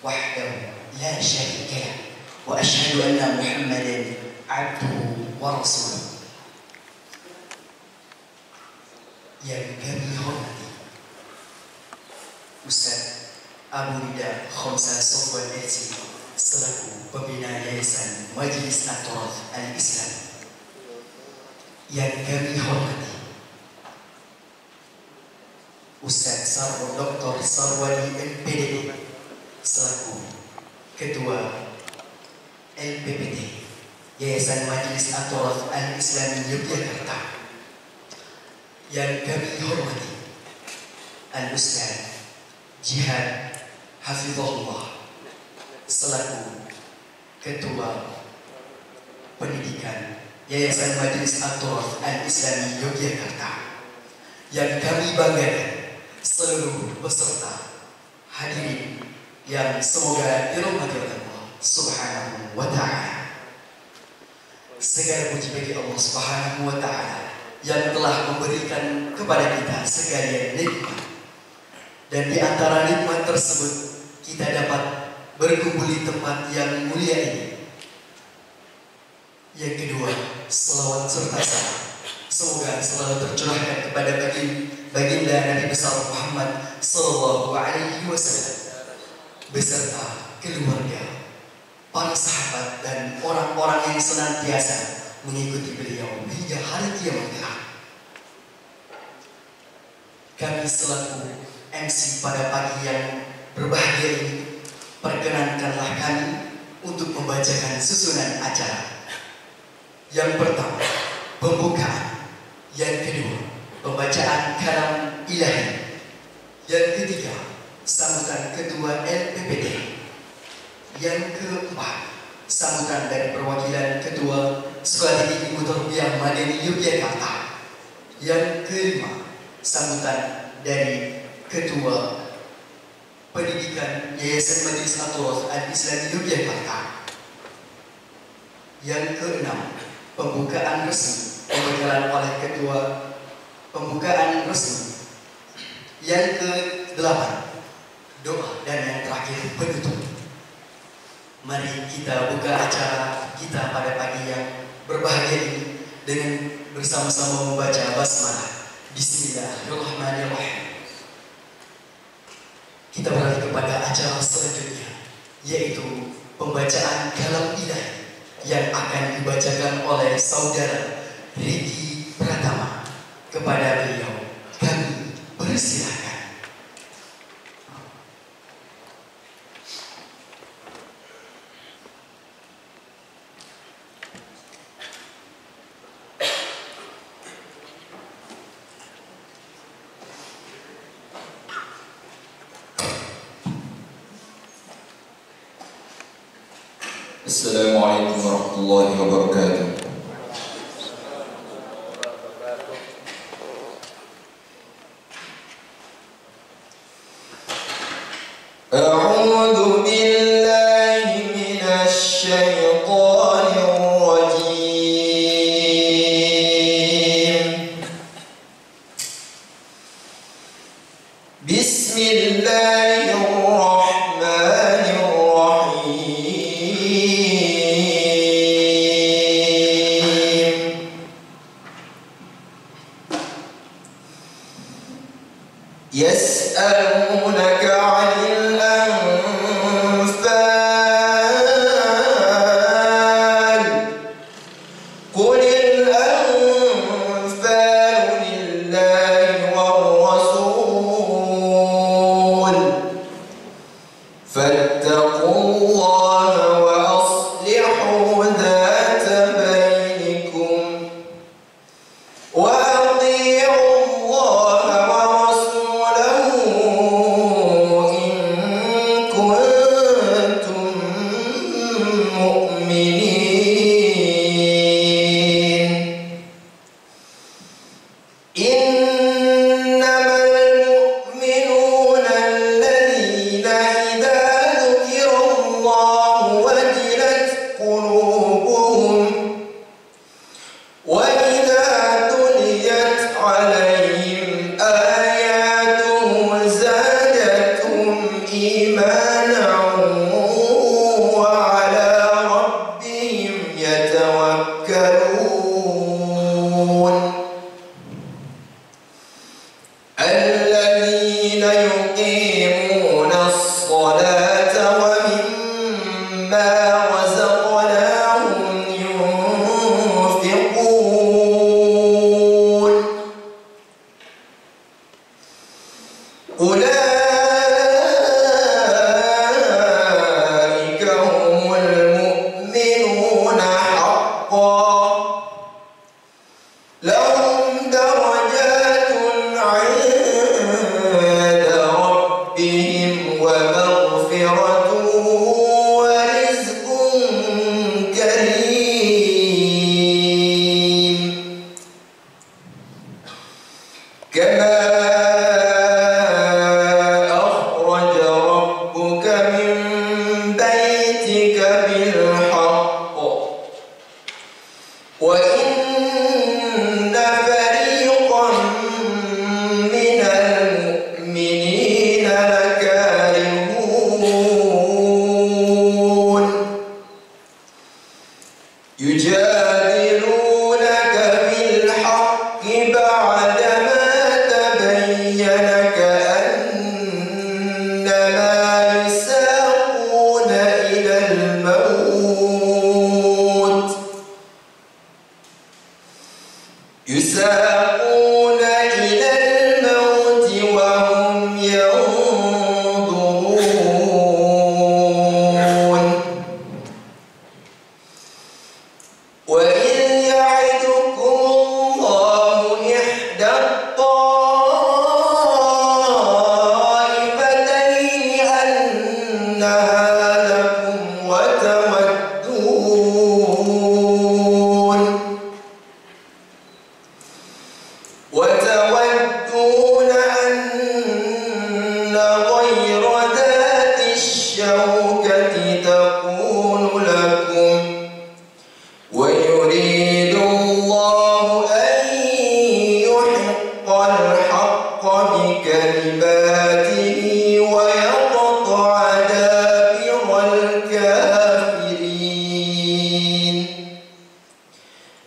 وحده لا شريك له وأشهد أن محمدا عبده ورسوله. Yang kami hormati Ustaz Abu Rida Khamsah Sofwan LC selaku pembina Yayasan Majlis At-Turath Al-Islam. Yang kami hormati Ustaz Dr. Sarwani MPD selaku Ketua LPPT Yayasan Majlis At-Turath Al-Islam Yogyakarta. Yang kami hormati Al-Ustaz Jihad Hafizahullah selaku Ketua Pendidikan Yayasan Majlis At-Turath Al-Islami Yogyakarta. Yang kami banggakan seluruh peserta hadirin yang semoga dirahmati oleh Allah Subhanahu wa ta'ala. Segala puji bagi Allah Subhanahu wa ta'ala yang telah memberikan kepada kita segala nikmat. Dan di antara nikmat tersebut kita dapat berkumpul di tempat yang mulia ini. Yang kedua, selawat serta salam semoga selalu tercurahkan kepada baginda Nabi besar Muhammad sallallahu alaihi wasallam beserta keluarga, para sahabat dan orang-orang yang senantiasa mengikuti beliau hingga hari kiamat kelak. Kami selaku MC pada pagi yang berbahagia ini, perkenankanlah kami untuk membacakan susunan acara. Yang pertama, pembukaan. Yang kedua, pembacaan kalam ilahi. Yang ketiga, sambutan ketua LPPT. Yang keempat, sambutan dari perwakilan ketua Sekolah Tinggi Ilmu Tarbiyah Madani Yogyakarta. Yang kelima, sambutan dari Ketua Pendidikan Yayasan Majlis At-Turath Al-Islam Yogyakarta. Yang keenam, pembukaan resmi pembekalan oleh Ketua Pembukaan resmi. Yang kedelapan, doa, dan yang terakhir penutup. Mari kita buka acara kita pada pagi yang berbahagia ini dengan bersama-sama membaca basmalah. Bismillahirrahmanirrahim. Kita beralih kepada acara selanjutnya, yaitu pembacaan kalam ilahi yang akan dibacakan oleh saudara Riki Pratama. Kepada beliau kami persilakan. Assalamualaikum warahmatullahi wabarakatuh. A'udzu billahi minasy syaithanir rajim. يسألونك عن الأنفال قل الأنفال لله والرسول فاتقوا الله وأصلحوا ذات بينكم وأطيعوا الله ورسوله إن الذين يقيمون الصلاة ومما رزقناهم ينفقون أولئك هم المؤمنون حقا لهم درجات عند ربهم ومغفرة ورزق كريم كما أخرج ربك من بيتك بالحق وإن فريقا من المؤمنين لكارهون يجادلونك بالحق بعدما تبين كأنما يساقون إلى الموت وهم ينظرون وإذ يعدكم الله إحدى الطائفتين أنها لكم وتودون أن غير ذات الشوكة تكون لكم ويريد الله أن يحق الحق بكلماته ويقطع دابر الكافرين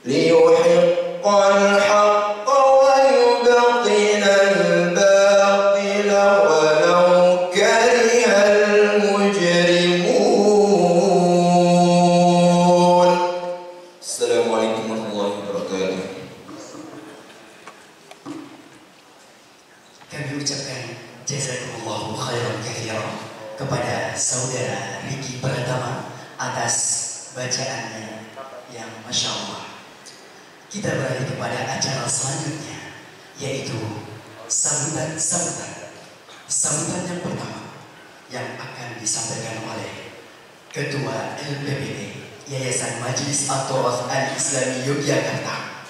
ليحق الحق ويبطل الباطل ولو كره المجرمون. السلام عليكم ورحمة الله وبركاته. Kami ucapkan jazakumullahu khairan katsiran kepada saudara Riki Pratama atas bacaannya yang Masya Allah. Kita beralih kepada acara selanjutnya, yaitu sambutan yang pertama yang akan disampaikan oleh Ketua LPPD Yayasan Majelis At-Thurath Al-Islami Yogyakarta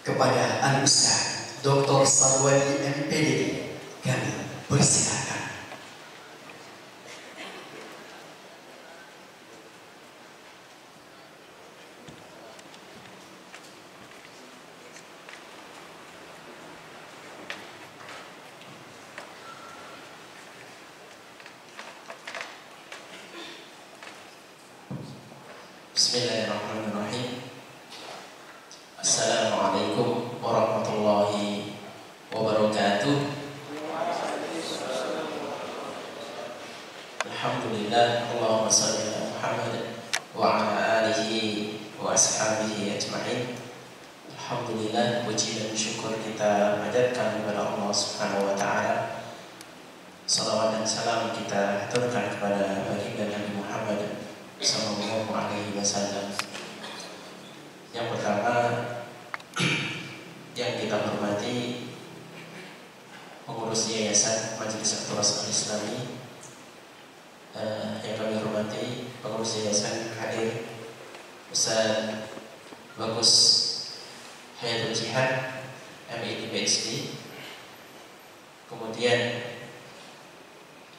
kepada Al-Ustaz Dr. Sarwani MPDD. Kami persilakan. Bismillahirrahmanirrahim. Assalamualaikum warahmatullahi wabarakatuh. Alhamdulillah, Allahumma shalli ala Muhammad wa ala alihi wa ashabihi ajma'in. Alhamdulillah, puji dan syukur kita panjatkan kepada Allah Subhanahu wa taala. Salawat dan salam kita haturkan kepada baginda Nabi Muhammad sallallahu alaihi wasallam. Yang pertama yang kita hormati pengurus Yayasan Majelis At-Thurath Al-Islami, yang kami hormati pengurus Yayasan hadir Ustaz Bagus Hayatul Jihad MID PhD, kemudian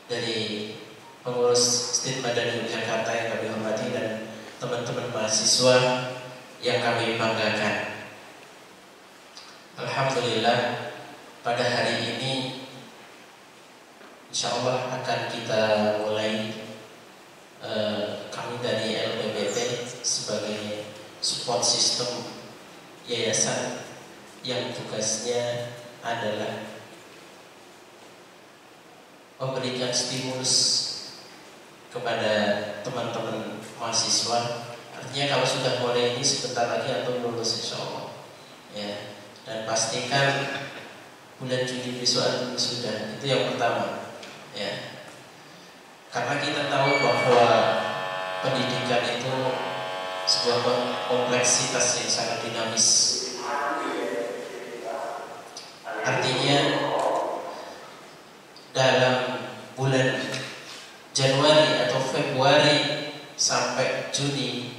dari pengurus Stit Madani Yogyakarta yang kami hormati dan teman-teman mahasiswa yang kami banggakan. Alhamdulillah, pada hari ini insya Allah akan kita mulai kami dari LPPT sebagai support system yayasan yang tugasnya adalah memberikan stimulus kepada teman-teman mahasiswa. Artinya kalau sudah mulai ini sebentar lagi atau lulus insya Allah ya. Dan pastikan bulan Juni besok atau sudah, itu yang pertama ya. Karena kita tahu bahwa pendidikan itu sebuah kompleksitas yang sangat dinamis. Artinya dalam bulan Januari atau Februari sampai Juni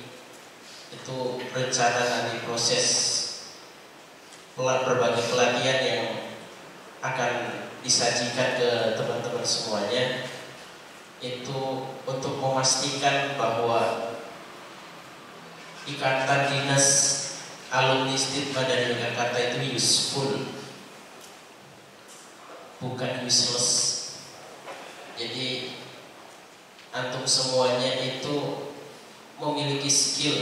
itu rencana nanti proses berbagai pelatihan yang akan disajikan ke teman-teman semuanya, itu untuk memastikan bahwa ikatan dinas alumni STIP Madani Jakarta itu useful, bukan useless. Jadi antum semuanya itu memiliki skill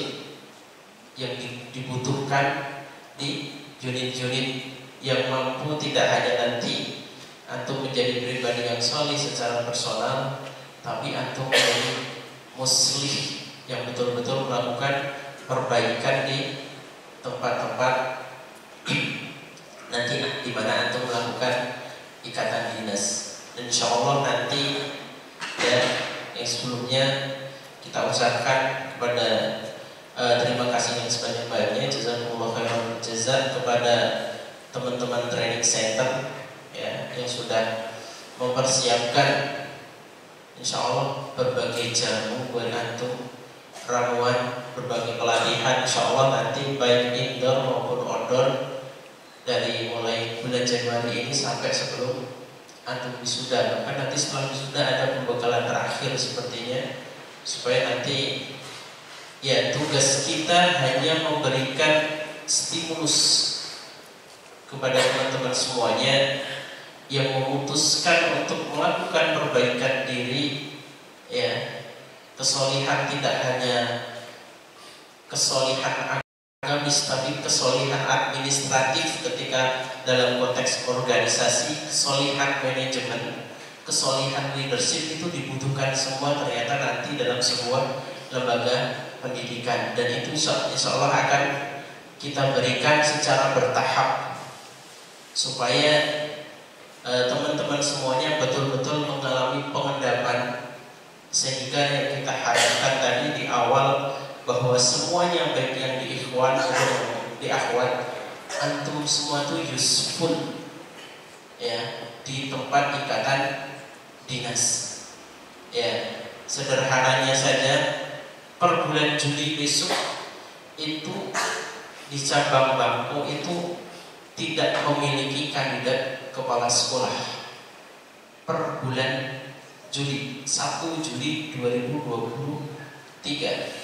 yang dibutuhkan di unit-unit yang mampu tidak hanya nanti antum menjadi pribadi yang solih secara personal, tapi antum menjadi muslih yang betul-betul melakukan perbaikan di tempat-tempat nanti di mana antum melakukan ikatan dinas. Insya Allah nanti ya, yang sebelumnya kita usahakan kepada terima kasih yang sebanyak-banyaknya, jazakumullah khairan jazak kepada teman-teman training center ya, yang sudah mempersiapkan insya Allah berbagai jamu buat antum, ramuan, berbagai pelatihan insya Allah nanti baik indoor maupun outdoor dari mulai bulan Januari ini sampai sebelum antum wisuda. Bahkan nanti setelah wisuda ada pembekalan terakhir sepertinya, supaya nanti ya tugas kita hanya memberikan stimulus kepada teman-teman semuanya yang memutuskan untuk melakukan perbaikan diri ya. Kesolihan tidak hanya kesolihan agamis, tapi kesolihan administratif ketika dalam konteks organisasi, kesolihan manajemen, kesolihan leadership itu dibutuhkan semua ternyata nanti dalam sebuah lembaga pendidikan. Dan itu insya Allah akan kita berikan secara bertahap supaya teman-teman semuanya betul-betul mengalami pengendapan, sehingga yang kita harapkan tadi di awal bahwa semuanya baik yang di ikhwan maupun di akhwat, antum semua itu useful ya di tempat ikatan dinas ya. Sederhananya saja, per bulan Juli besok itu di cabang Bangko itu tidak memiliki kandidat kepala sekolah per bulan Juli, 1 Juli 2023.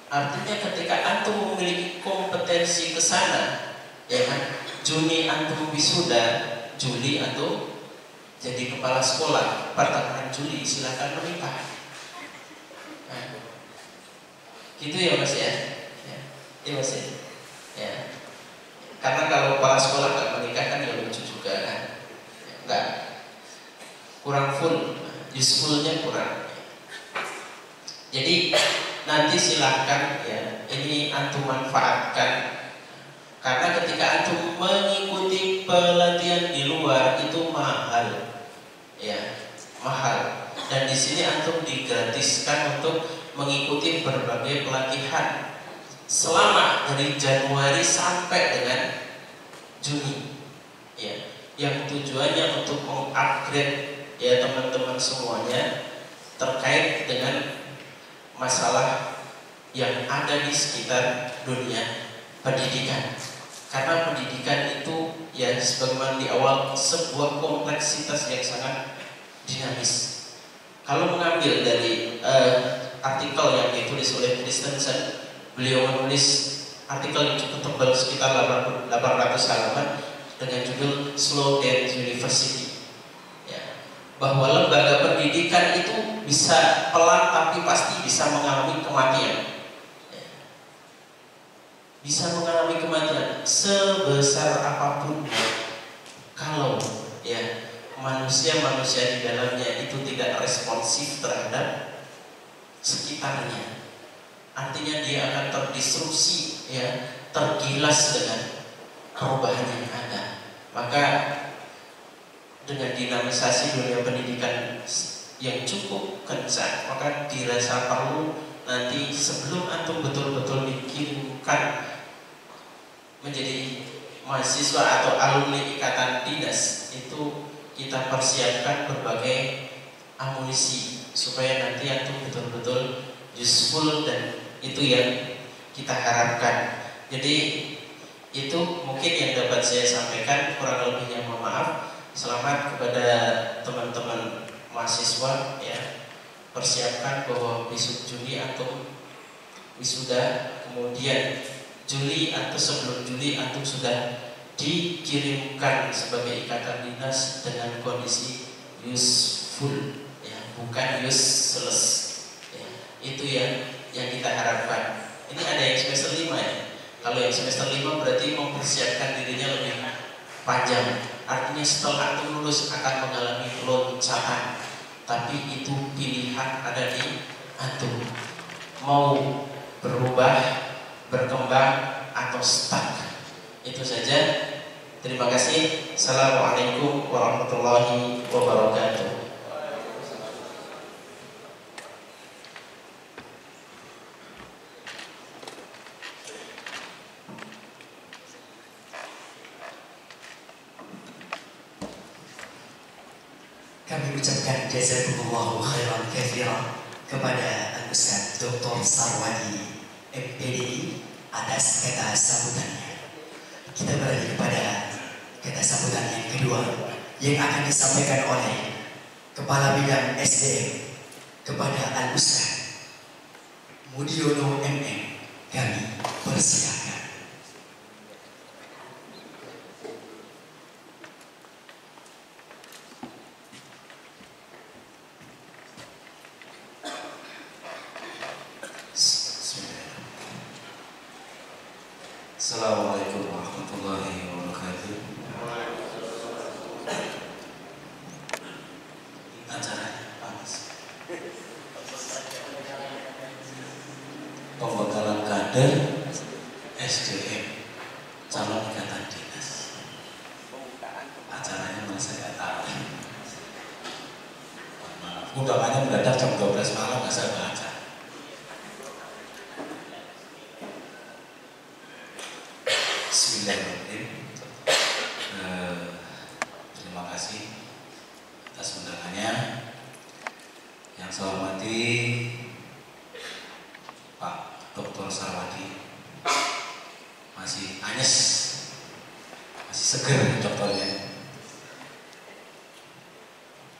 Artinya ketika antum memiliki kompetensi ke sana, ya kan, Juni antum wisuda, Juli antum jadi kepala sekolah, pertengahan Juli silakan menikah. Nah, gitu ya Mas ya, ya Mas ya. Ya. Karena kalau kepala sekolah nggak menikah kan ya lucu juga kan, nggak, kurang full, usefulnya kurang. Jadi nanti silahkan ya, ini antum manfaatkan, karena ketika antum mengikuti pelatihan di luar itu mahal, ya mahal. Dan di sini antum digratiskan untuk mengikuti berbagai pelatihan selama dari Januari sampai dengan Juni, ya, yang tujuannya untuk mengupgrade ya teman-teman semuanya terkait dengan masalah yang ada di sekitar dunia pendidikan. Karena pendidikan itu ya sebagaimana di awal sebuah kompleksitas yang sangat dinamis. Kalau mengambil dari artikel yang ditulis oleh Christensen, beliau menulis artikel yang cukup tebal sekitar 800 halaman dengan judul Slow Death University ya, bahwa lembaga pendidikan itu bisa pelan tapi pasti bisa mengalami kematian ya. Bisa mengalami kematian sebesar apapun kalau ya manusia-manusia di dalamnya itu tidak responsif terhadap sekitarnya. Artinya dia akan terdisrupsi, ya, tergilas dengan perubahan yang ada. Maka dengan dinamisasi dunia pendidikan yang cukup kencang, maka dirasa perlu nanti sebelum antum betul-betul dikirimkan menjadi mahasiswa atau alumni ikatan dinas, itu kita persiapkan berbagai amunisi supaya nanti antum betul-betul useful, dan itu yang kita harapkan. Jadi itu mungkin yang dapat saya sampaikan, kurang lebihnya mohon maaf. Selamat kepada teman-teman mahasiswa, ya, persiapkan bahwa besok Juli antum wisuda, kemudian Juli atau sebelum Juli antum sudah dikirimkan sebagai ikatan dinas dengan kondisi useful, ya, bukan useless, ya. Itu yang kita harapkan. Ini ada yang semester 5, ya. Kalau yang semester 5 berarti mempersiapkan dirinya lebih panjang. Artinya setelah antum lulus akan mengalami loncatan. Tapi itu pilihan ada di antum. Mau berubah, berkembang, atau stuck. Itu saja. Terima kasih. Assalamualaikum warahmatullahi wabarakatuh. Kami ucapkan jazakumullahu khairan katsiran kepada Al-Ustaz Dr. Sarwadi MPDI atas kata sambutannya. Kita beralih kepada kata sambutan yang kedua yang akan disampaikan oleh Kepala Bidang SDM kepada Al-Ustaz Mudiono MM. Kami persilakan. Assalamualaikum warahmatullahi wabarakatuh. Acaranya panas. Pembekalan kader SDM calon ikatan dinas. Acaranya mana saya nggak tahu. Undangannya mendadak jam 12 malam, nggak saya baca. Bismillahirrahmanirrahim. Terima kasih atas undangannya. Yang saya hormati Pak Dr. Sarwadi, masih anyes, masih seger dokternya.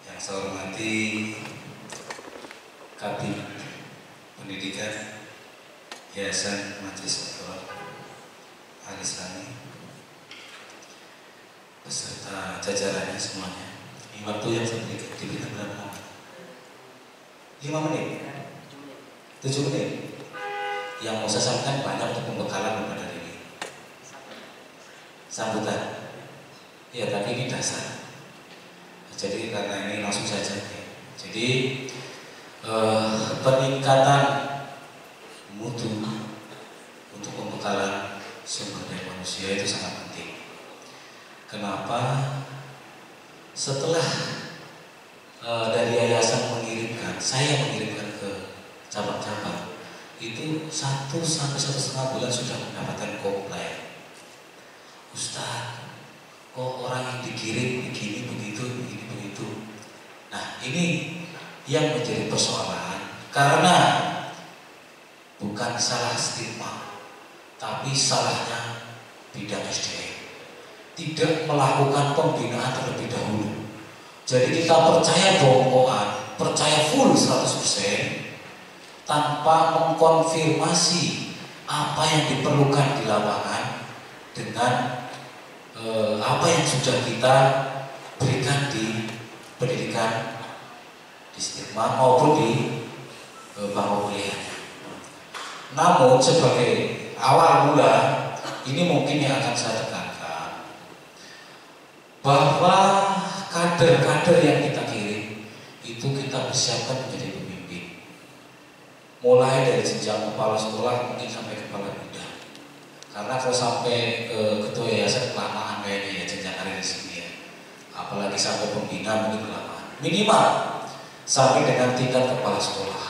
Yang saya hormati Kabid Pendidikan Yayasan Majelis Al-Islami beserta jajarannya semuanya. Ini waktu yang saya diberikan berapa lama? 5 menit? 7 menit? Yang mau saya sampaikan banyak untuk pembekalan kepada diri. Sambutan. Ya, tapi ini dasar. Jadi karena ini langsung saja. Jadi peningkatan mutu untuk pembekalan sumber daya manusia itu sangat penting. Kenapa? Setelah dari yayasan mengirimkan, saya mengirimkan ke cabang-cabang, itu 1 sampai 1,5 bulan sudah mendapatkan komplain. Ustaz, kok orang yang dikirim begini begitu, begini begitu. Nah, ini yang menjadi persoalan karena bukan salah stigma, tapi salahnya bidang SDM tidak melakukan pembinaan terlebih dahulu. Jadi kita percaya bongkoan, percaya full 100% tanpa mengkonfirmasi apa yang diperlukan di lapangan dengan apa yang sudah kita berikan di pendidikan, di stigma maupun di bangku kuliah. Namun sebagai awal mula, ini mungkin yang akan saya tekankan bahwa kader-kader yang kita kirim itu kita persiapkan menjadi pemimpin. Mulai dari jenjang kepala sekolah mungkin sampai kepala bidang. Karena kalau sampai ke ketua yayasan kelamaan kayaknya ya jenjang karir di sini ya. Apalagi sampai pembina mungkin kelamaan. Minimal sampai dengan tingkat kepala sekolah.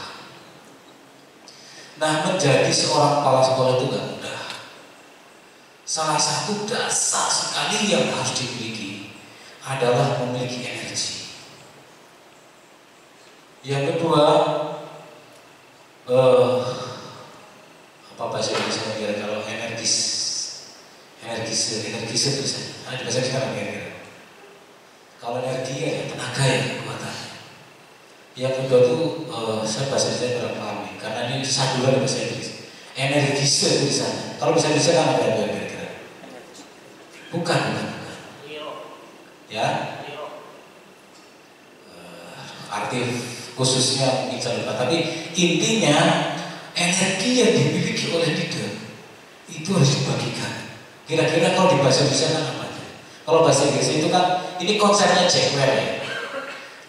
Nah, menjadi seorang kepala sekolah itu gak mudah. Salah satu dasar sekali yang harus dimiliki adalah memiliki energi. Yang kedua, apa bahasa Indonesia kira kalau energis bisa. Ada bahasa sekarang kira-kira. Kalau energi ya tenaga ya kekuatan. Yang kedua itu saya bahasa Indonesia kurang paham nih, karena ini saduran bahasa Inggris. Energise tulisannya. Kalau bahasa Indonesia kan ada kira-kira. Bukan. Ya. Arti khususnya mungkin saya lupa. Tapi intinya energi yang dimiliki oleh leader itu harus dibagikan. Kira-kira kalau di bahasa Indonesia kan apa? Kalau bahasa Inggris itu kan ini konsepnya Jackwell ya.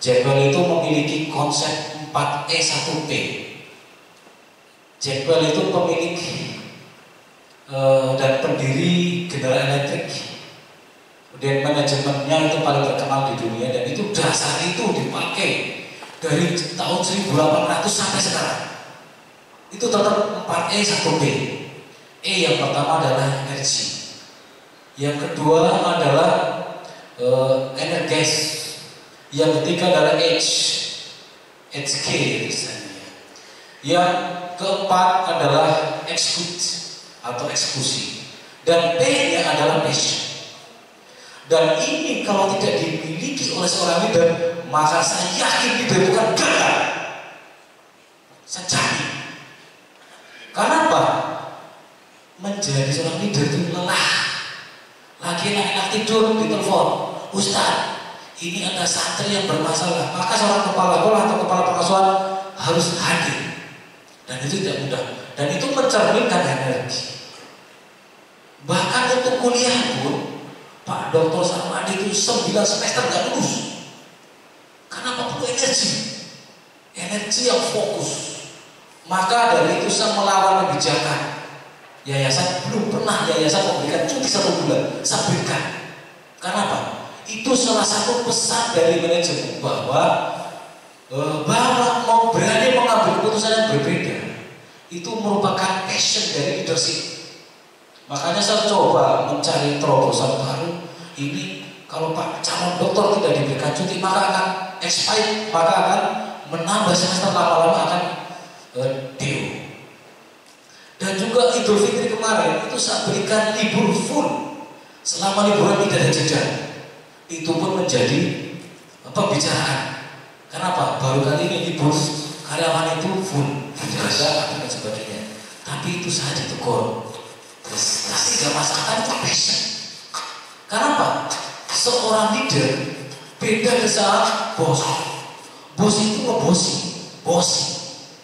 Jackwell itu memiliki konsep 4E1P. Jackwell itu pemilik dan pendiri General Electric. Dan manajemennya itu paling terkenal di dunia dan itu dasar itu dipakai dari tahun 1800 sampai sekarang. Itu tetap 4E1P. E yang pertama adalah energi. Yang kedua adalah energize. Yang ketiga adalah HK misalnya. Yang keempat adalah execute atau eksekusi. Dan P-nya adalah passion. Dan ini kalau tidak dimiliki oleh seorang leader, maka saya yakin leader bukan gagal. Saya jamin. Karena apa? Menjadi seorang leader itu lelah. Lagi enak-enak tidur di telepon, Ustaz, ini ada santri yang bermasalah, maka seorang kepala sekolah atau kepala pengasuhan harus hadir. Dan itu tidak mudah. Dan itu mencerminkan energi. Bahkan untuk kuliah pun, Pak Dr. Sarmadi itu 9 semester gak lulus. Karena apa? Perlu energi. Energi yang fokus. Maka dari itu saya melawan kebijakan. Yayasan belum pernah yayasan memberikan cuti 1 bulan. Saya berikan. Karena apa? Itu salah satu pesan dari manajemen bahwa mau berani mengambil keputusan yang berbeda itu merupakan passion dari leadership. Makanya saya coba mencari terobosan baru. Ini kalau Pak calon dokter tidak diberikan cuti maka akan expired, maka akan menambah semester, lama-lama akan deo. Dan juga Idul Fitri kemarin itu saya berikan libur full selama liburan tidak ada jeda. Itu pun menjadi pembicaraan. Kenapa? Baru kali ini libur karyawan itu full jeda dan sebagainya. Tapi itu saya ditegur. Terus gak masalah itu passion. Kenapa? Seorang leader beda dengan bos. Bos itu bosi.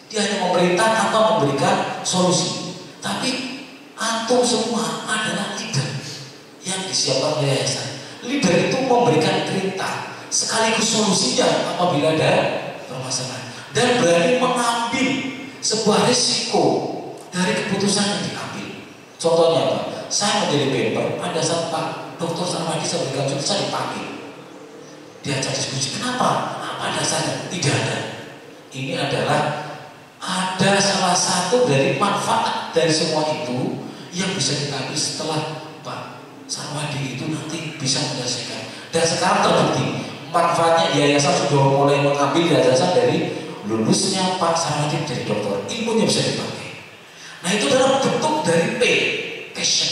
Dia hanya memerintah tanpa memberikan solusi. Tapi antum semua adalah leader yang disiapkan oleh yayasan. Leader itu memberikan perintah sekaligus solusinya apabila ada permasalahan dan berani mengambil sebuah risiko dari keputusan yang diambil. Contohnya apa? Saya menjadi member pada saat Pak Dr. Sarmadi saya berikan cuti, saya dipanggil. Diajak diskusi. Kenapa? Apa dasarnya? Tidak ada. Ini adalah ada salah satu dari manfaat dari semua itu yang bisa kita ambil setelah Pak Sarmadi itu nanti bisa menyelesaikan. Dan sekarang terbukti manfaatnya yayasan sudah mulai mengambil dasar dari lulusnya Pak Sarmadi menjadi dokter. Ilmunya bisa dipakai. Nah itu adalah bentuk dari passion.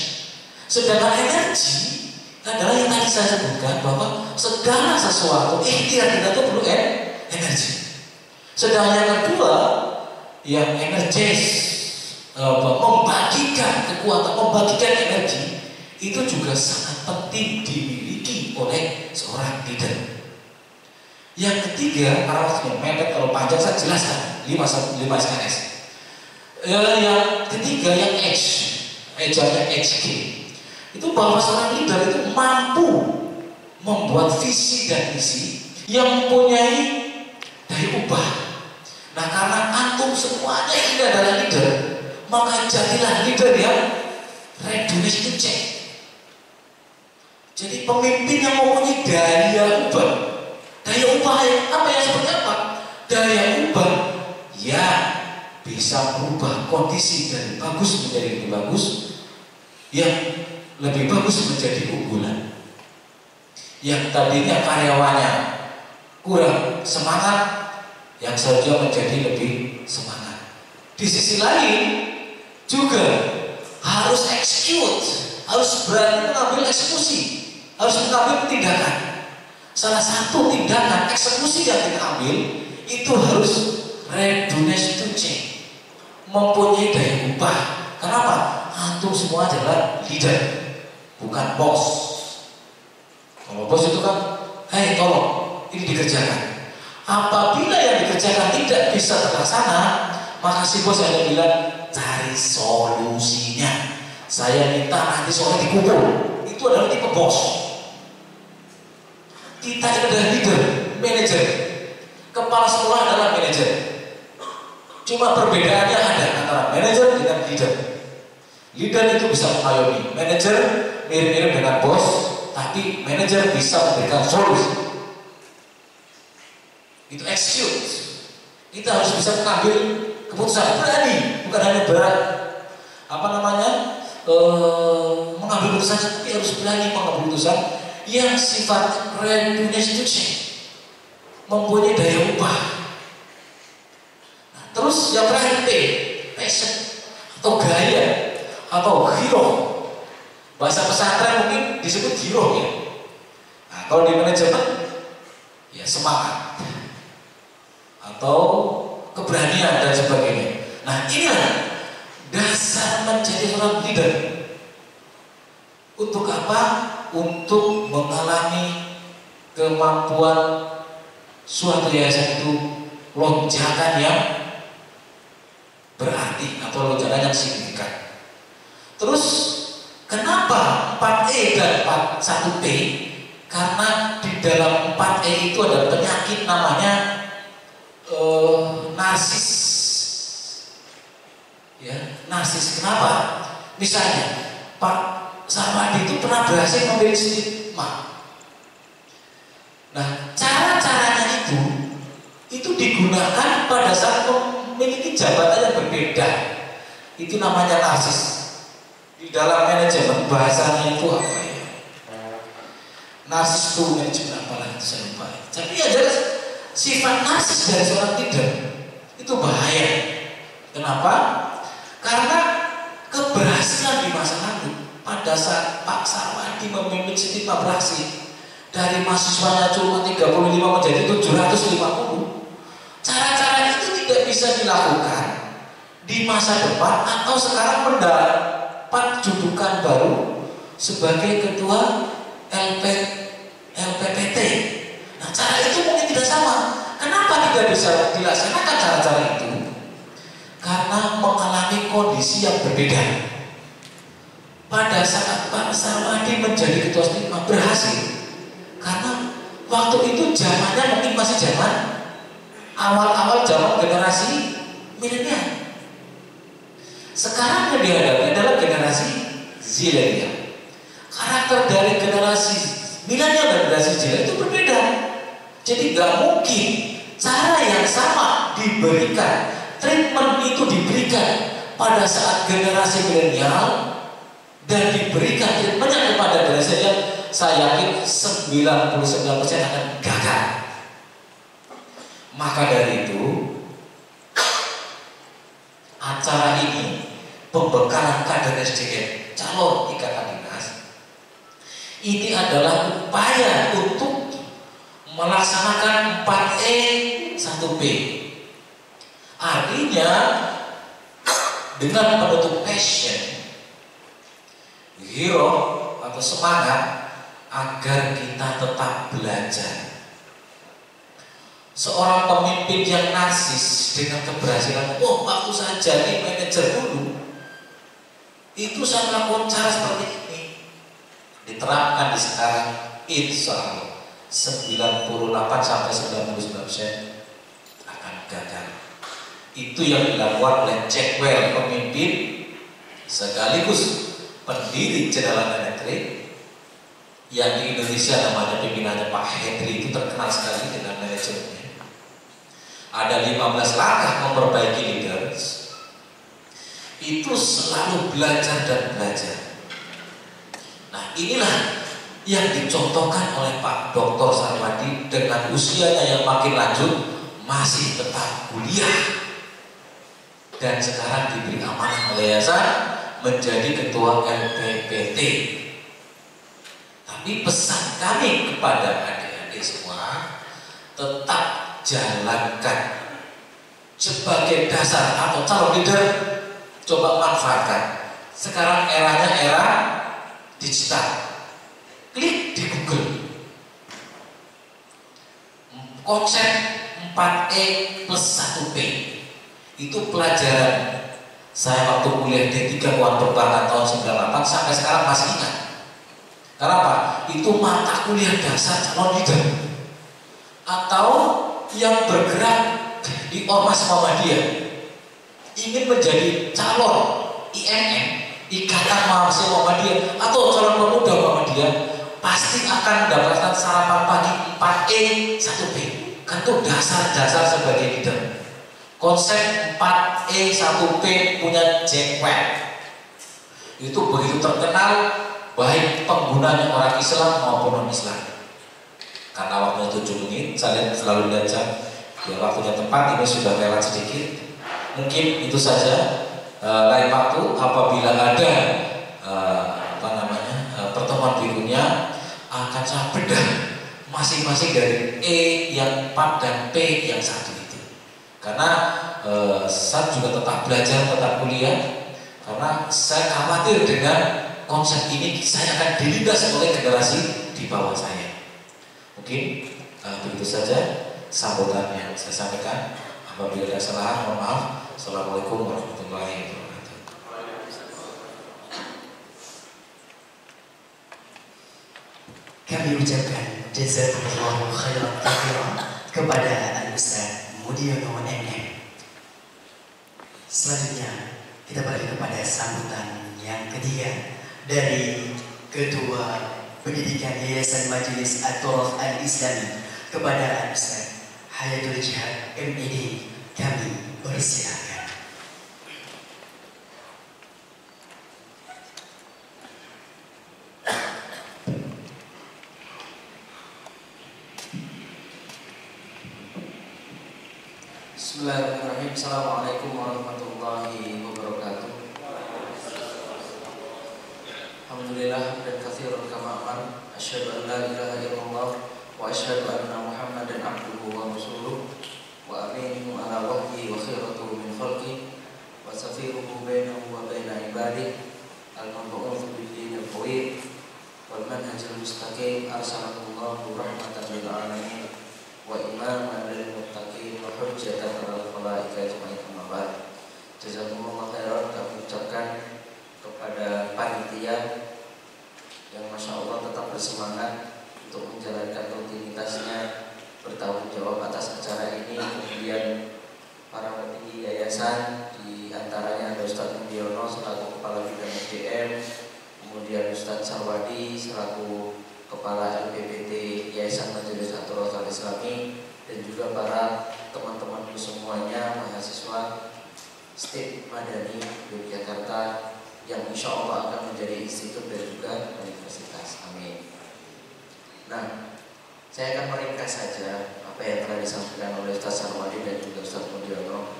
Sedangkan energi adalah yang tadi saya sebutkan bahwa segala sesuatu ikhtiar kita itu perlu energi. Sedangkan yang kedua yang energis membagikan kekuatan, membagikan energi itu juga sangat penting dimiliki oleh seorang leader. Yang ketiga, karena waktunya mepet, kalau panjang saya jelaskan 5 SKS. Yang ketiga yang ejanya HK itu bahwa seorang leader itu mampu membuat visi dan misi yang mempunyai daya ubah. Nah, karena antum semuanya ini adalah leader, maka jadilah leader yang readiness to change. Jadi pemimpin yang mempunyai daya ubah. Daya ubah apa yang seperti apa? Daya ubah yang bisa merubah kondisi dari bagus menjadi lebih bagus, yang lebih bagus menjadi unggulan. Yang tadinya karyawannya kurang semangat, yang seharusnya menjadi lebih semangat. Di sisi lain juga harus execute, harus berani mengambil eksekusi, harus mengambil tindakan. Salah satu tindakan eksekusi yang kita ambil itu harus readiness to change, mempunyai daya ubah. Kenapa? Antum semua adalah leader, bukan bos. Kalau bos itu kan, hei tolong ini dikerjakan. Apabila yang dikerjakan tidak bisa terlaksana, maka si bos hanya bilang cari solusinya. Saya minta nanti sore dikubur. Itu adalah tipe bos. Kita ini adalah leader, manajer. Kepala sekolah adalah manajer. Cuma perbedaannya ada antara manajer dengan leader. Leader itu bisa mengayomi, manajer mirip-mirip dengan bos, tapi manajer bisa memberikan solusi. Itu execute. Kita harus bisa mengambil keputusan berani, bukan hanya berat. Mengambil keputusan, tapi harus berani mengambil keputusan yang sifat readiness to change, mempunyai daya ubah. Nah, terus yang terakhir passion atau gaya atau hero. Bahasa pesantren mungkin disebut hero ya. Nah, kalau di manajemen ya semangat atau keberanian dan sebagainya. Nah, inilah dasar menjadi seorang leader. Untuk apa? Untuk mengalami kemampuan suatu yayasan itu lonjakan yang berarti atau lonjakan yang signifikan. Terus kenapa 4E dan 1P? Karena di dalam 4E itu ada penyakit namanya narsis. Ya, narsis. Kenapa? Misalnya Pak Sarwadi itu pernah berhasil memiliki stigma. Nah, cara-caranya itu digunakan pada saat memiliki jabatan yang berbeda. Itu namanya narsis. Di dalam manajemen bahasanya itu apa ya? Narsis itu manajemen apalah itu saya lupa. Tapi ya jelas sifat narsis dari seorang leader itu bahaya. Kenapa? Karena keberhasilan di masa lalu pada saat Pak Sarwadi memimpin Stigma berhasil dari mahasiswanya cuma 35 menjadi 750. Cara-cara itu tidak bisa dilakukan di masa depan atau sekarang mendapat julukan baru sebagai ketua LPPT. Nah, cara itu mungkin tidak sama. Kenapa tidak bisa dilaksanakan cara-cara itu? Karena mengalami kondisi yang berbeda. Pada saat Pak Sarwadi menjadi ketua Stigma berhasil, karena waktu itu zamannya mungkin masih zaman awal-awal zaman generasi milenial. Sekarang yang dihadapi adalah generasi zilenial. Karakter dari generasi milenial dan generasi zilenial itu berbeda. Jadi nggak mungkin cara yang sama diberikan, treatment itu diberikan pada saat generasi milenial dan diberikan treatmentnya kepada generasi yang saya yakin 99% akan gagal. Maka dari itu acara ini pembekalan kader SDM calon ikatan dinas ini adalah upaya untuk melaksanakan 4E 1P. Artinya dengan menutup passion, hero atau semangat agar kita tetap belajar. Seorang pemimpin yang narsis dengan keberhasilan, waktu saya jadi manajer dulu, itu saya melakukan cara seperti ini, diterapkan di sekarang, insya Allah 98 sampai 99% akan gagal. Itu yang dilakukan oleh Jackwell, pemimpin sekaligus pendiri General Electric, yang di Indonesia namanya pimpinannya Pak Henry, itu terkenal sekali dengan manajemennya. Ada 15 langkah memperbaiki leaders. Itu selalu belajar dan belajar. Nah, inilah yang dicontohkan oleh Pak Dr. Sarwadi dengan usianya yang makin lanjut, masih tetap kuliah. Dan sekarang diberi amanah oleh yayasan menjadi ketua LPPT. Tapi pesan kami kepada adik-adik semua, tetap jalankan sebagai dasar atau calon leader. Coba manfaatkan. Sekarang eranya era digital. Klik di Google. Konsep 4E plus 1P. Itu pelajaran saya waktu kuliah D3 Keuangan Perbankan tahun 98 sampai sekarang masih ingat. Kenapa? Itu mata kuliah dasar calon leader atau yang bergerak di Ormas Muhammadiyah, ingin menjadi calon IMM, Ikatan Mahasiswa Muhammadiyah, atau calon pemuda Muhammadiyah, pasti akan mendapatkan sarapan pagi 4E 1P. Kan itu dasar-dasar sebagai leader. Konsep 4E 1P punya Jackwell. Itu begitu terkenal, baik penggunanya orang Islam maupun non-Islam. Karena waktunya 7 menit, saya selalu belajar. Ya, waktunya tepat, ini sudah lewat sedikit. Mungkin itu saja. Lain waktu apabila ada pertemuan berikutnya akan saya bedah masing-masing dari E yang 4 dan P yang 1 itu. Karena saya juga tetap belajar, tetap kuliah. Karena saya khawatir dengan konsep ini saya akan dilindas oleh generasi di bawah saya. Mungkin begitu saja sambutan yang saya sampaikan. Apabila ada kesalahan, mohon maaf. Assalamualaikum warahmatullahi wabarakatuh. Kami ucapkan jazakumullahu khairan katsiran kepada Al-Ustaz Mudiono MM. Selanjutnya kita balik kepada sambutan yang ketiga dari Ketua Pendidikan Yayasan Majelis At-Thuraf Al-Islami kepada Al-Ustaz Hayatul Jihad MED. Kami persilakan. Bismillahirrahmanirrahim. Assalamualaikum warahmatullahi wabarakatuh. Alhamdulillah dan katsiran kama amar. Asyhadu an la ilaha illallah wa asyhadu anna Muhammadan abduhu wa rasuluh wa aminuhu ala wahyi wa khairatuhu min khalqi wa safiruhu bainahu wa baina ibadihi al-mab'uts bid-din al-qawim wal manhajil mustaqim arsalallahu rahmatan lil alamin wa imaman lil muttaqin wa hujjatan 'alal khalaiqi ajma'in. Amma ba'd. Jazakumullah khairan kami ucapkan kepada panitia yang Masya Allah tetap bersemangat untuk menjalankan rutinitasnya, bertanggung jawab atas acara ini. Kemudian para petinggi yayasan, di antaranya ada Ustadz Mudiono selaku Kepala Bidang SDM, kemudian Ustadz Sarwadi selaku Kepala LPPT Yayasan Majelis At-Thuraf Al-Islami, dan juga para teman-teman semuanya mahasiswa STIP Madani Yogyakarta yang insya Allah akan menjadi institut dan juga universitas. Amin. Nah, saya akan meringkas saja apa yang telah disampaikan oleh Ustaz Sarwadi dan juga Ustaz Mudiono,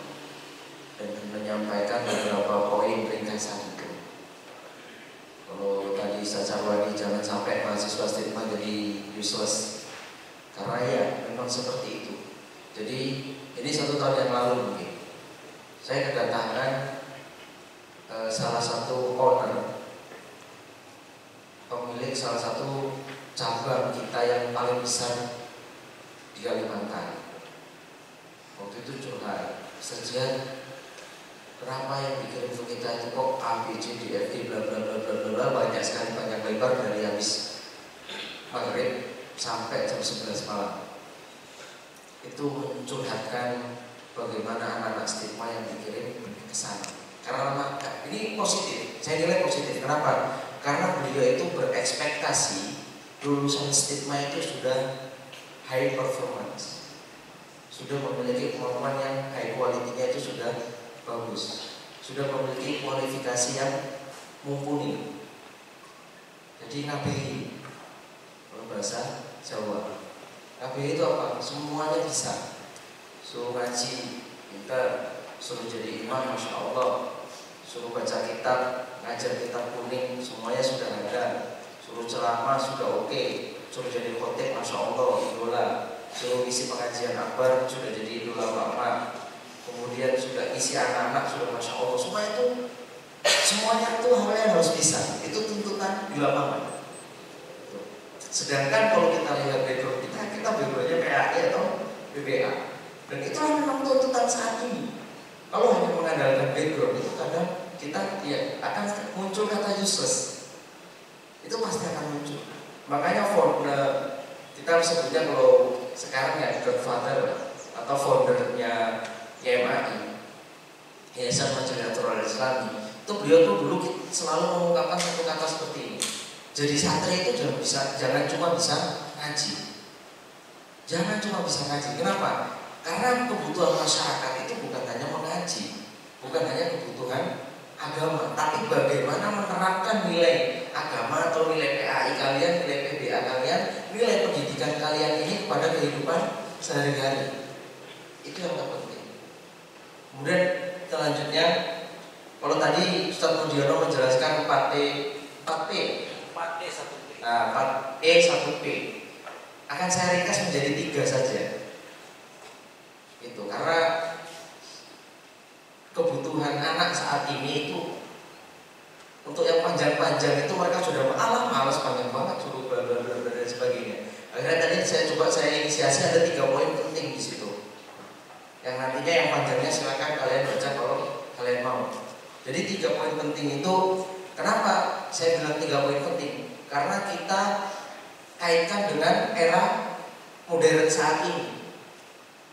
dan menyampaikan beberapa poin ringkasan itu. Kalau tadi Ustaz Sarwadi jangan sampai mahasiswa stigma jadi useless, karena ya memang seperti itu. Jadi ini 1 tahun yang lalu mungkin saya kedatangan salah satu owner, pemilik salah satu cabang kita yang paling besar di Kalimantan. Waktu itu curhat, sekian berapa yang dikirim ke kita itu kok A, B, C, D, F, G, bla bla bla bla bla, banyak sekali, panjang lebar dari habis maghrib sampai jam 11 malam. Itu mencurhatkan bagaimana anak-anak stigma yang dikirim ke sana. Karena ini positif, saya nilai positif. Kenapa? Karena beliau itu berekspektasi lulusan stigma itu sudah high performance, sudah memiliki kemampuan yang high quality-nya itu sudah bagus, sudah memiliki kualifikasi yang mumpuni. Jadi KBI, kalau bahasa Jawa, KBI itu apa? Semuanya bisa. Suruh ngaji, kita suruh jadi imam, masya Allah. Suruh baca kitab, ngajar kitab kuning, semuanya sudah ada. Suruh ceramah sudah oke. Suruh jadi khotib, masya Allah, idola. Suruh isi pengajian akbar, sudah jadi idola ulama. Kemudian sudah isi anak-anak, sudah masya Allah. Semuanya itu hal yang harus bisa. Itu tuntutan di lapangan. Sedangkan kalau kita lihat background kita backgroundnya PAI atau BBA. Dan itulah memang tuntutan saat ini. Kalau hanya mengandalkan background itu kadang kita ya akan muncul kata useless. Itu pasti akan muncul. Makanya kita sebutnya kalau sekarang ya godfather atau foundernya YMAI, Yayasan Majelis Islami. Itu beliau tuh dulu selalu mengungkapkan satu kata seperti ini. Jadi santri itu jangan cuma bisa ngaji. Jangan cuma bisa ngaji. Kenapa? Karena kebutuhan masyarakat itu bukan hanya mengaji, bukan hanya kebutuhan agama, tapi bagaimana menerapkan nilai agama atau nilai PAI kalian, nilai PBA kalian, nilai pendidikan kalian ini kepada kehidupan sehari-hari. Itu yang terpenting. Kemudian selanjutnya, kalau tadi Ustaz Mudiono menjelaskan 4P, nah 4E 1P akan saya ringkas menjadi 3 saja. Itu karena kebutuhan anak saat ini itu untuk yang panjang-panjang itu mereka sudah malas panjang banget, suruh bla bla bla dan sebagainya. Akhirnya tadi saya inisiasi ada 3 poin penting di situ. Yang nantinya yang panjangnya silakan kalian baca kalau kalian mau. Jadi 3 poin penting itu, kenapa saya bilang 3 poin penting? Karena kita kaitkan dengan era modern saat ini.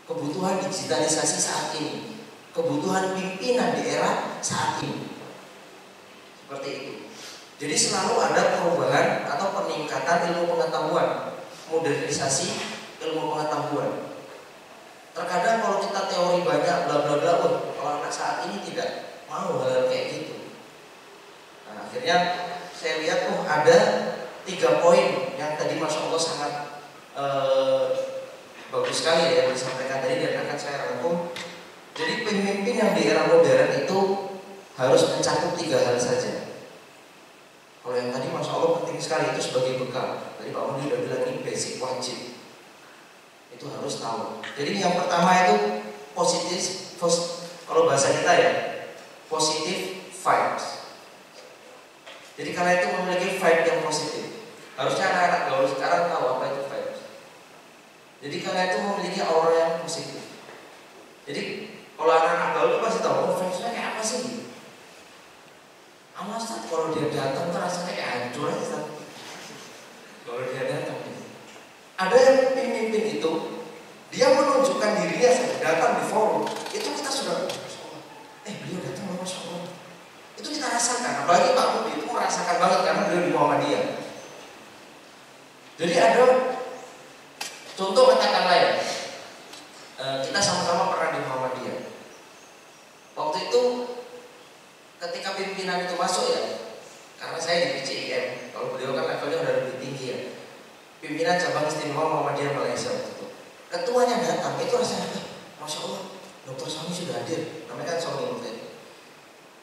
Kebutuhan digitalisasi saat ini, kebutuhan pimpinan di era saat ini, seperti itu. Jadi selalu ada perubahan atau peningkatan ilmu pengetahuan, modernisasi ilmu pengetahuan. Terkadang kalau kita teori banyak bla bla bla, kalau anak saat ini tidak mau hal kayak gitu. Nah, akhirnya saya lihat ada 3 poin yang tadi masya Allah sangat bagus sekali ya yang disampaikan tadi dan akan saya rangkum. Jadi pemimpin yang di era modern itu harus mencakup 3 hal saja. Kalau yang tadi masya Allah penting sekali, itu sebagai bekal. Tadi Pak Mudi sudah bilang ini basic wajib. Itu harus tahu. Jadi yang pertama itu positif, kalau bahasa kita ya positive vibes. Jadi kalian itu memiliki vibe yang positif. Harusnya anak-anak gaul sekarang tahu apa itu vibes. Jadi kalian itu memiliki aura yang positif. Jadi kalau anak-anak gaul itu pasti tahu vibesnya kayak apa sih? Amas kalau dia datang tuh rasanya kayak hancur aja. Kalau dia datang, ada yang pemimpin itu dia menunjukkan dirinya datang di forum itu kita sudah beliau datang masya Allah. Itu kita rasakan, apalagi Pak Budi itu merasakan banget karena beliau di Muhammadiyah. Jadi ada contoh katakanlah ya, kita sama-sama pernah di Muhammadiyah. Waktu itu ketika pimpinan itu masuk ya, karena saya di PCIM, kalau beliau kan levelnya udah lebih tinggi ya, pimpinan cabang istimewa Muhammadiyah Malaysia waktu itu. Ketuanya datang, itu rasanya masya Allah, Dr. Sony sudah hadir, namanya kan Sony waktu itu.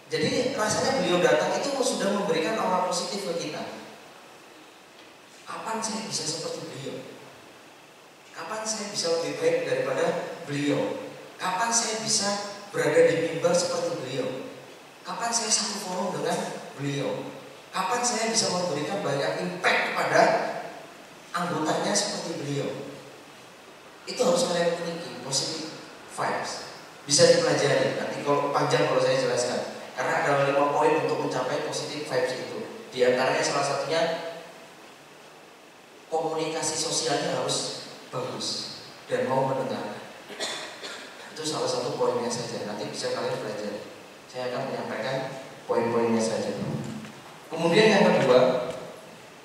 Jadi rasanya beliau datang itu sudah memberikan aura positif ke kita. Kapan saya bisa seperti beliau? Kapan saya bisa lebih baik daripada beliau? Kapan saya bisa berada di mimbar seperti beliau? Kapan saya satu forum dengan beliau? Kapan saya bisa memberikan banyak impact kepada anggotanya seperti beliau? Itu harus kalian miliki, positive vibes. Bisa dipelajari, nanti kalau panjang kalau saya jelaskan. Karena ada 5 poin untuk mencapai positive vibes itu. Di antaranya salah satunya komunikasi sosial sosialnya harus bagus dan mau mendengar. Itu salah satu poinnya saja. Nanti bisa kalian belajar. Saya akan menyampaikan poin-poinnya saja. Kemudian yang kedua,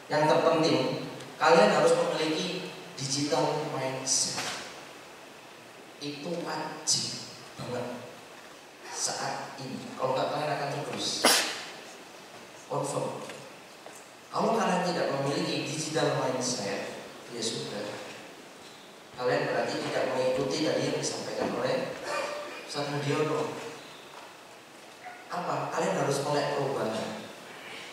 yang terpenting, kalian harus memiliki digital mindset. Itu wajib banget saat ini. Kalau nggak, kalian akan terus confirm. Kalau kalian tidak memiliki digital mindset, ya sudah, kalian berarti tidak mengikuti tadi yang disampaikan oleh Ustaz Mudiono. Apa? Kalian harus mulai perubahan.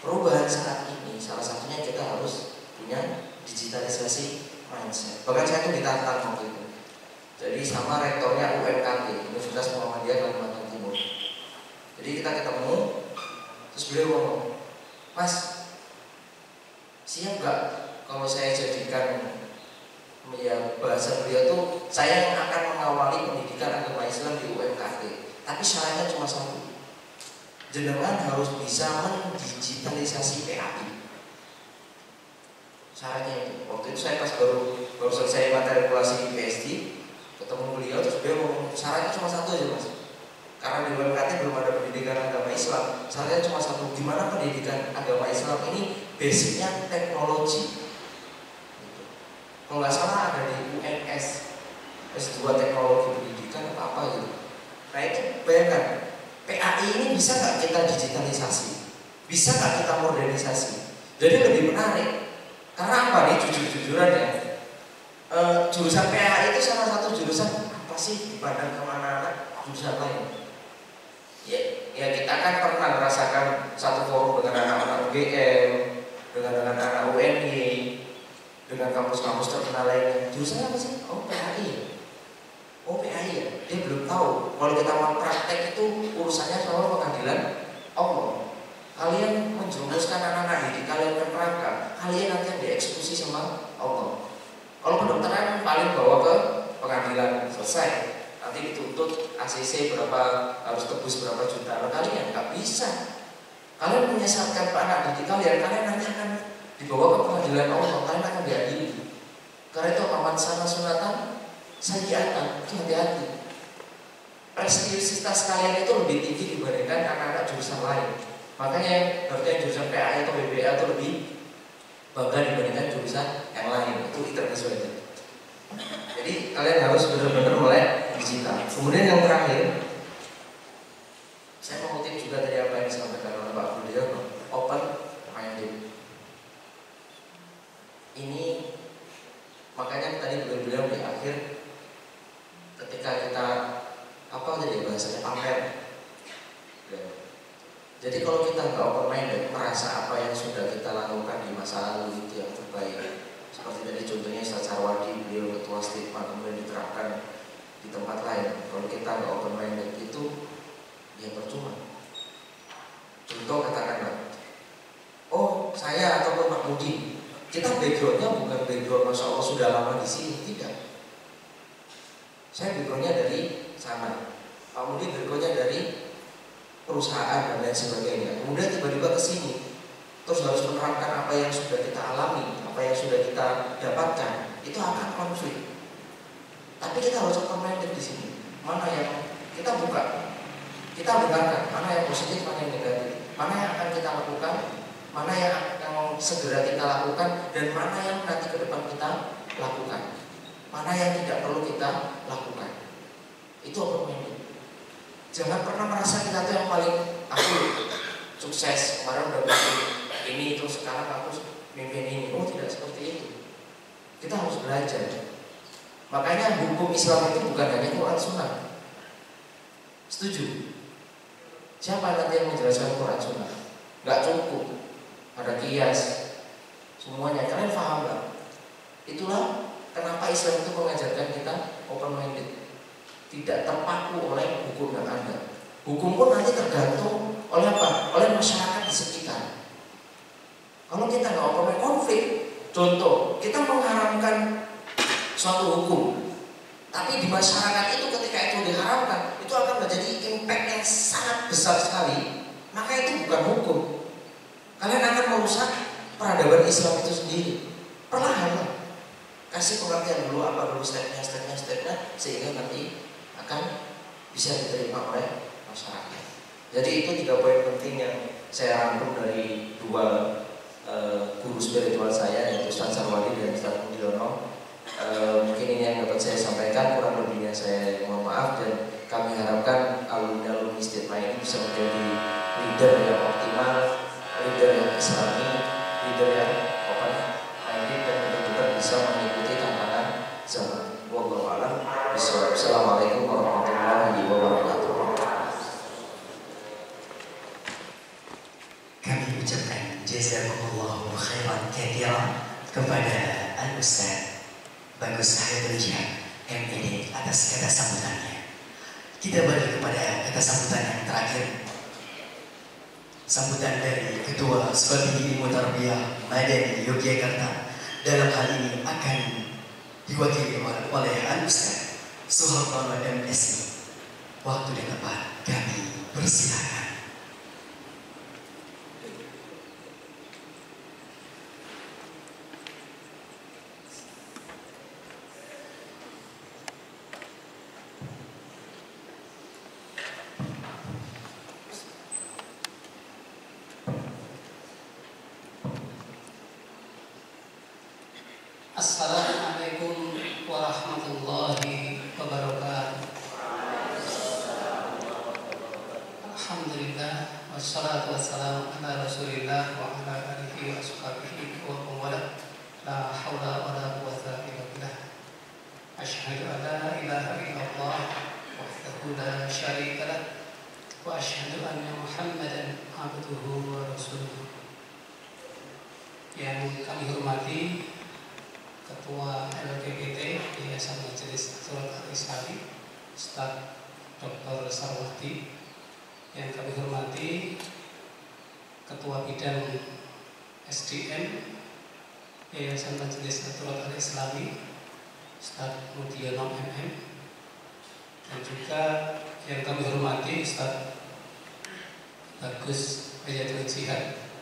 Perubahan saat ini salah satunya kita harus punya digitalisasi mindset. Bahkan saya tuh ditantang waktu itu. Jadi sama rektornya UMKT, Universitas Muhammadiyah Kalimantan Timur. Jadi kita ketemu, terus beliau ngomong, Mas, siap gak kalau saya jadikan, ya bahasa beliau tuh, saya yang akan mengawali pendidikan agama Islam di UMKT, tapi syaratnya cuma satu, jenengan harus bisa mendigitalisasi PAI. Syaratnya itu. Waktu itu saya pas baru selesai matrikulasi PSD, ketemu beliau, terus beliau ngomong, syaratnya cuma satu aja Mas, karena di UMKT belum ada pendidikan agama Islam. Syaratnya cuma satu, gimana pendidikan agama Islam ini basicnya teknologi. Kalau nggak salah ada di UNS S2 teknologi pendidikan apa gitu. Nah itu bayangkan, PAI ini bisa nggak kita digitalisasi, bisa nggak kita modernisasi. Jadi lebih menarik. Karena apa nih, jujur-jujuran ya, jurusan PAI itu salah satu jurusan apa sih dipandang kemana-mana jurusan lain. Ya kita kan pernah merasakan satu forum dengan anak-anak UGM, dengan anak UNY, dengan kampus-kampus terkenal lainnya. Jurusannya apa sih? Oh PAI. Oh PAI ya. Dia belum tahu kalau kita mau praktek itu urusannya soal pengadilan Allah. Kalian menjerumuskan anak-anak didik kalian ke neraka, kalian nanti yang dieksekusi sama Allah. Kalau kedokteran paling bawa ke pengadilan, selesai. Nanti dituntut ACC berapa, harus tebus berapa juta. Nah, kalian nggak bisa. Kalian menyesatkan anak didik kalian nanti akan dibawa ke pengadilan Allah, kalian akan diadili. Karena itu aman sana sunatan, sayyiatan, itu hati-hati. Prestisitas kalian itu lebih tinggi dibandingkan anak-anak jurusan lain. Makanya berarti jurusan PA atau BBA itu lebih bangga dibandingkan jurusan yang lain. Itu terus aja. Jadi kalian harus benar-benar mulai digital. Kemudian yang terakhir, saya mengutip juga dari apa yang disampaikan oleh Pak Budiono, open minded. Ini makanya tadi beliau di akhir ketika kita apa tadi bahasanya pamer. Jadi kalau kita nggak open minded, merasa apa yang sudah kita lakukan di masa lalu itu yang terbaik. Seperti tadi contohnya Ustaz Sarwadi, beliau ketua stigma kemudian diterapkan di tempat lain. Kalau kita nggak open minded itu ya percuma. Contoh katakanlah, oh saya ataupun Pak Budi, kita backgroundnya bukan background Masya Allah sudah lama di sini, tidak. Saya backgroundnya dari sana, Pak Budi backgroundnya dari perusahaan dan lain sebagainya. Kemudian tiba-tiba ke sini, terus harus menerapkan apa yang sudah kita alami, apa yang sudah kita dapatkan, itu akan konflik. Tapi kita harus open minded di sini. Mana yang kita buka, kita dengarkan, mana yang positif, mana yang negatif, mana yang akan kita lakukan, mana yang segera kita lakukan, dan mana yang nanti ke depan kita lakukan, mana yang tidak perlu kita lakukan. Itu open minded. Jangan pernah merasa kita tuh yang paling aku sukses, kemarin udah bikin ini, terus sekarang aku mimpin ini. Oh tidak seperti itu. Kita harus belajar. Makanya hukum Islam itu bukan hanya Quran Sunnah. Setuju? Siapa nanti yang menjelaskan Quran Sunnah? Gak cukup. Ada kias, semuanya. Kalian paham gak? Itulah kenapa Islam itu mengajarkan kita open minded. Tidak terpaku oleh hukum yang ada. Hukum pun nanti tergantung oleh apa? Oleh masyarakat di sekitar. Kalau kita nggak open konflik, contoh kita mengharamkan suatu hukum, tapi di masyarakat itu ketika itu diharamkan, itu akan menjadi impact yang sangat besar sekali. Maka itu bukan hukum. Kalian akan merusak peradaban Islam itu sendiri. Perlahan. kasih pengertian dulu apa dulu stepnya sehingga nanti akan bisa diterima oleh masyarakat. Jadi itu 3 poin penting yang saya rangkum dari 2 guru spiritual saya, yaitu Ustaz Sarwadi dan Ustaz Mudiono. Mungkin ini yang dapat saya sampaikan, kurang lebihnya saya mohon maaf, dan kami harapkan alumni Istiqomah ini bisa menjadi leader yang optimal, leader yang islami, leader yang open minded, dan betul-betul bisa mengikuti tantangan zaman. Wallahu a'lam bishawab. Assalamualaikum warahmatullahi wabarakatuh. Kami ucapkan jazakumullahu khairan katsiran kepada Al-Ustaz Bagus Hayatul Jihad MID atas kata sambutannya. Kita balik kepada kata sambutan yang terakhir. Sambutan dari Ketua Sekolah Ilmu Tarbiyah Madani Yogyakarta dalam hal ini akan diwakili oleh Al-Ustaz Suhartono MSI. Waktu dan tempat kami persilakan. Assalamualaikum warahmatullahi wabarakatuh. Alhamdulillah wassalatu wassalamu ala Rasulillah wa ala alihi wa ashabihi wa man la haula wa la quwwata illa billah. Asyhadu an la ilaha illallah wahdahu la syarika lah wa asyhadu anna Muhammadan abduhu wa rasuluh. Yang kami hormati Ketua LPPT Yayasan Majelis Ansarut Al-Islami Ustaz Dr. Sarwadi, yang kami hormati Ketua Bidang SDM Yayasan Majelis Ansarut Al-Islami Ustaz Mudiono MM, dan juga yang kami hormati Ustaz Bagus Hayatul Jihad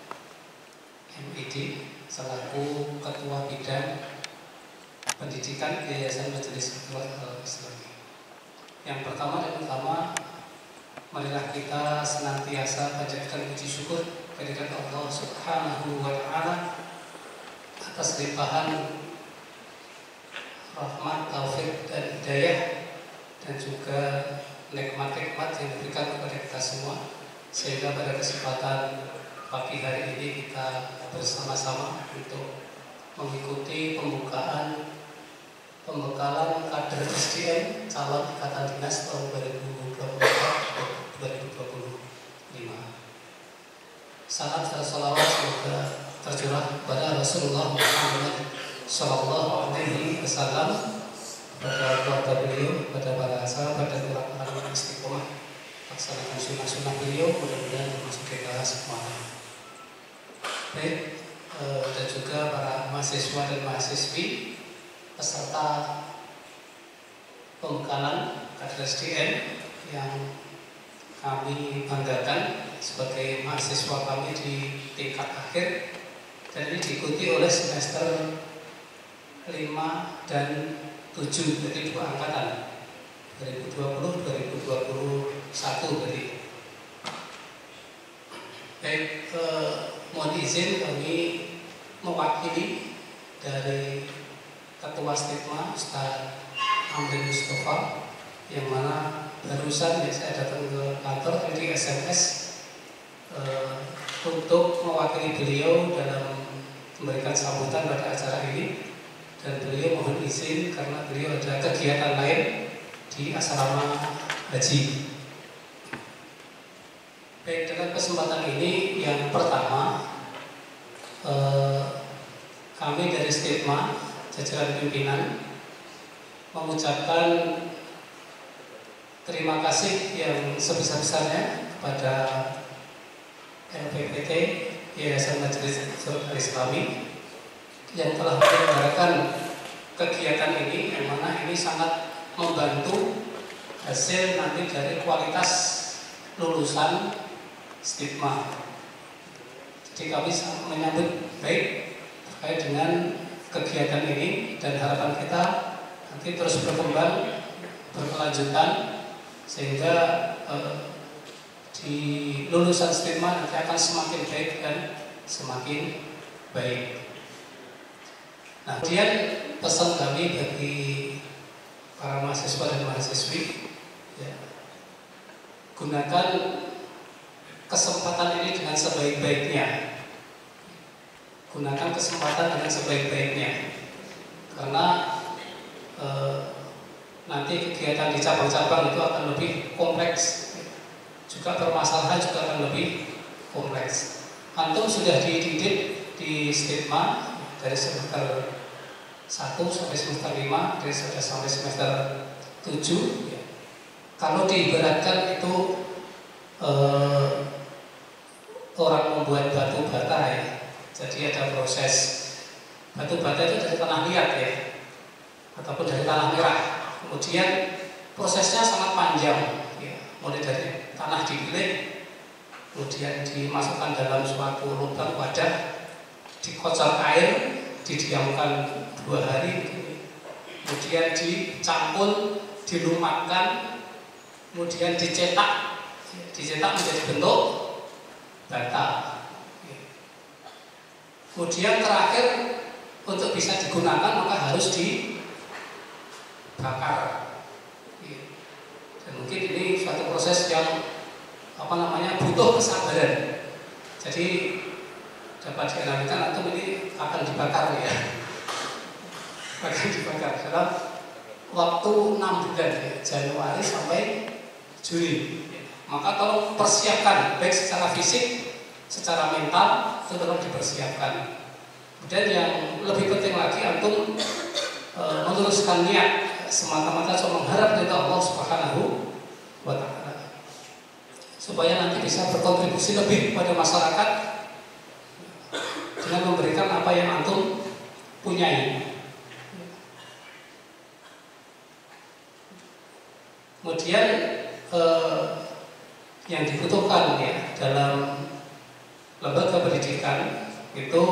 MID selaku Ketua Bidang Pendidikan Yayasan Majelis Ansarut Al-Islami. Yang pertama dan utama, marilah kita senantiasa panjatkan puji syukur kehadirat Allah Subhanahu wa Ta'ala atas limpahan rahmat, taufik dan hidayah, dan juga nikmat-nikmat yang diberikan kepada kita semua, sehingga pada kesempatan pagi hari ini kita bersama-sama untuk mengikuti pembekalan kader SDM calon ikatan dinas tahun 2024-2025. Salam dan salawat semoga tercurah kepada Rasulullah Muhammad Sallallahu Alaihi Wasallam, kepada keluarga beliau, kepada para sahabat dan orang-orang istiqomah laksanakan sunnah-sunnah beliau, mudah-mudahan termasuk kita semuanya. Baik, dan juga para mahasiswa dan mahasiswi peserta pembekalan kader SDM yang kami banggakan sebagai mahasiswa kami di tingkat akhir, dan ini diikuti oleh semester 5 dan 7, jadi 2 angkatan 2020-2021 berarti. Baik, mohon izin kami mewakili dari Ketua Stigma Ustaz Amri Mustafa, yang mana barusan saya datang ke kantor di SMS untuk mewakili beliau dalam memberikan sambutan pada acara ini, dan beliau mohon izin karena beliau ada kegiatan lain di asrama haji. Baik, dengan kesempatan ini yang pertama, kami dari Stigma jajaran pimpinan mengucapkan terima kasih yang sebesar-besarnya kepada LPPT Yayasan Majelis Ansarut Al-Islami yang telah menyelenggarakan kegiatan ini, yang mana ini sangat membantu hasil nanti dari kualitas lulusan Stigma. Jadi kami sangat menyambut baik terkait dengan kegiatan ini, dan harapan kita nanti terus berkembang, berkelanjutan, sehingga di lulusan STIMA nanti akan semakin baik dan semakin baik. Nah, kemudian pesan kami bagi para mahasiswa dan mahasiswi, ya, gunakan kesempatan ini dengan sebaik-baiknya. Gunakan kesempatan dengan sebaik-baiknya, karena nanti kegiatan di cabang-cabang itu akan lebih kompleks, juga permasalahan juga akan lebih kompleks. Antum sudah dididik di STIMA dari semester 1 sampai semester 5, dari sampai semester 7, ya. Kalau diibaratkan itu orang membuat batu bata, ya. Jadi ada proses batu bata itu dari tanah liat, ya, ataupun dari tanah merah. Kemudian prosesnya sangat panjang, ya. Mulai dari tanah digiling, kemudian dimasukkan dalam suatu lubang wadah, dikocor air, didiamkan 2 hari, kemudian dicampur, dilumatkan, kemudian dicetak menjadi bentuk bata. Kemudian terakhir, untuk bisa digunakan maka harus dibakar. Dan mungkin ini suatu proses yang butuh kesabaran. Jadi dapat dianalikan antum ini akan dibakar, ya. Akan dibakar dalam waktu 6 bulan, ya, Januari sampai Juli. Maka tolong persiapkan baik secara fisik, secara mental, itu tolong dipersiapkan. Kemudian yang lebih penting lagi, antum meneruskan niat semata-mata cuma mengharap dari Allah Subhanahu wa Ta'ala, supaya nanti bisa berkontribusi lebih pada masyarakat dengan memberikan apa yang antum punyai. Kemudian yang dibutuhkan, ya, dalam lembaga pendidikan itu,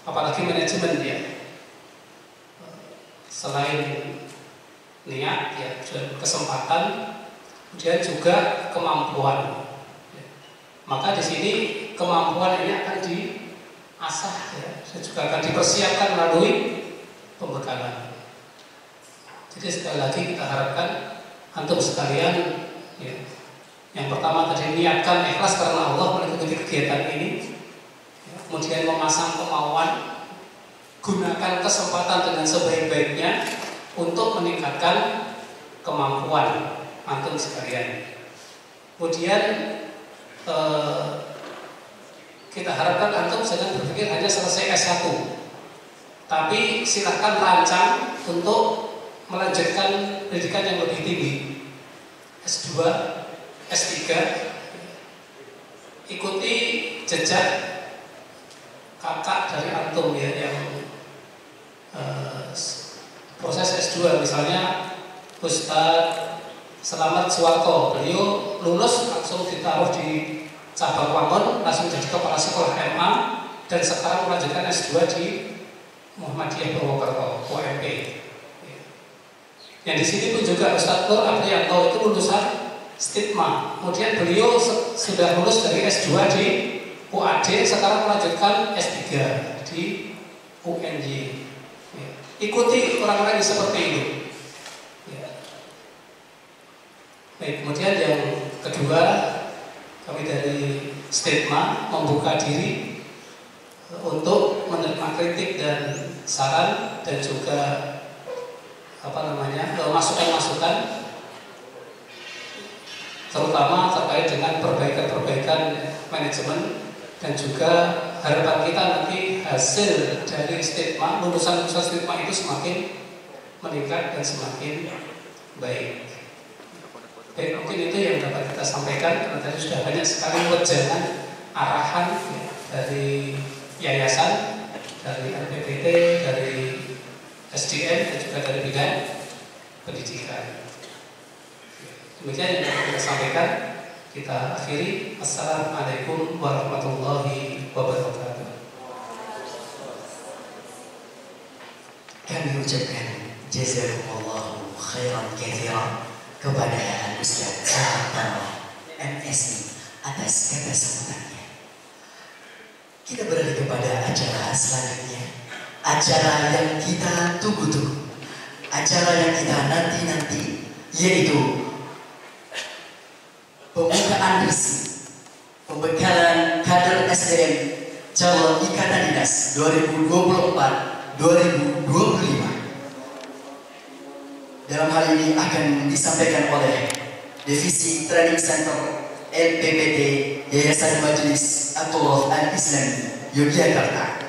apalagi manajemen, ya, selain niat, ya, dan kesempatan, kemudian juga kemampuan. Maka di sini kemampuan ini akan diasah, ya, dan juga akan dipersiapkan melalui pembekalan. Jadi sekali lagi kita harapkan antum sekalian, ya, yang pertama tadi niatkan ikhlas karena Allah mengikuti kegiatan ini, ya, kemudian memasang kemauan, gunakan kesempatan dengan sebaik-baiknya untuk meningkatkan kemampuan antum sekalian. Kemudian kita harapkan antum jangan berpikir hanya selesai S1, tapi silahkan rancang untuk melanjutkan pendidikan yang lebih tinggi, S2, S3. Ikuti jejak kakak dari antum, ya, yang proses S2, misalnya Ustadz Selamat Suwarto. Beliau lulus langsung ditaruh di cabang Wangon, langsung jadi kepala sekolah MA, dan sekarang melanjutkan S2 di Muhammadiyah Purwokerto, UMP. Yang di sini pun juga Ustadz Nur Aprianto itu lulusan STIMA. Kemudian beliau sudah lulus dari S2 di UAD, sekarang melanjutkan S3 di UNJ. Ya. Ikuti orang-orang yang seperti itu. Ya. Baik, kemudian yang kedua, kami dari STIMA membuka diri untuk menerima kritik dan saran, dan juga masukan-masukan, terutama terkait dengan perbaikan-perbaikan manajemen, dan juga harapan kita nanti hasil dari STIMA, lulusan-lulusan STIMA itu semakin meningkat dan semakin baik. Baik, mungkin itu yang dapat kita sampaikan, karena tadi sudah banyak sekali wejangan, arahan, ya, dari yayasan, dari LPPT, dari SDM, dan juga dari bidang pendidikan. Demikian yang dapat kita sampaikan. Kita akhiri. Assalamualaikum warahmatullahi wabarakatuh. kami ucapkan jazakumullahu khairan katsiran kepada Ustaz Ahmad MSI atas kata sambutannya. Kita beralih kepada acara selanjutnya, acara yang kita tunggu-tunggu, acara yang kita nanti-nanti, yaitu pembukaan resmi pembekalan kader SDM calon ikatan dinas 2024-2025. Dalam hal ini akan disampaikan oleh Divisi Training Center LPPT Yayasan Majelis Atullah Al-Islam Yogyakarta.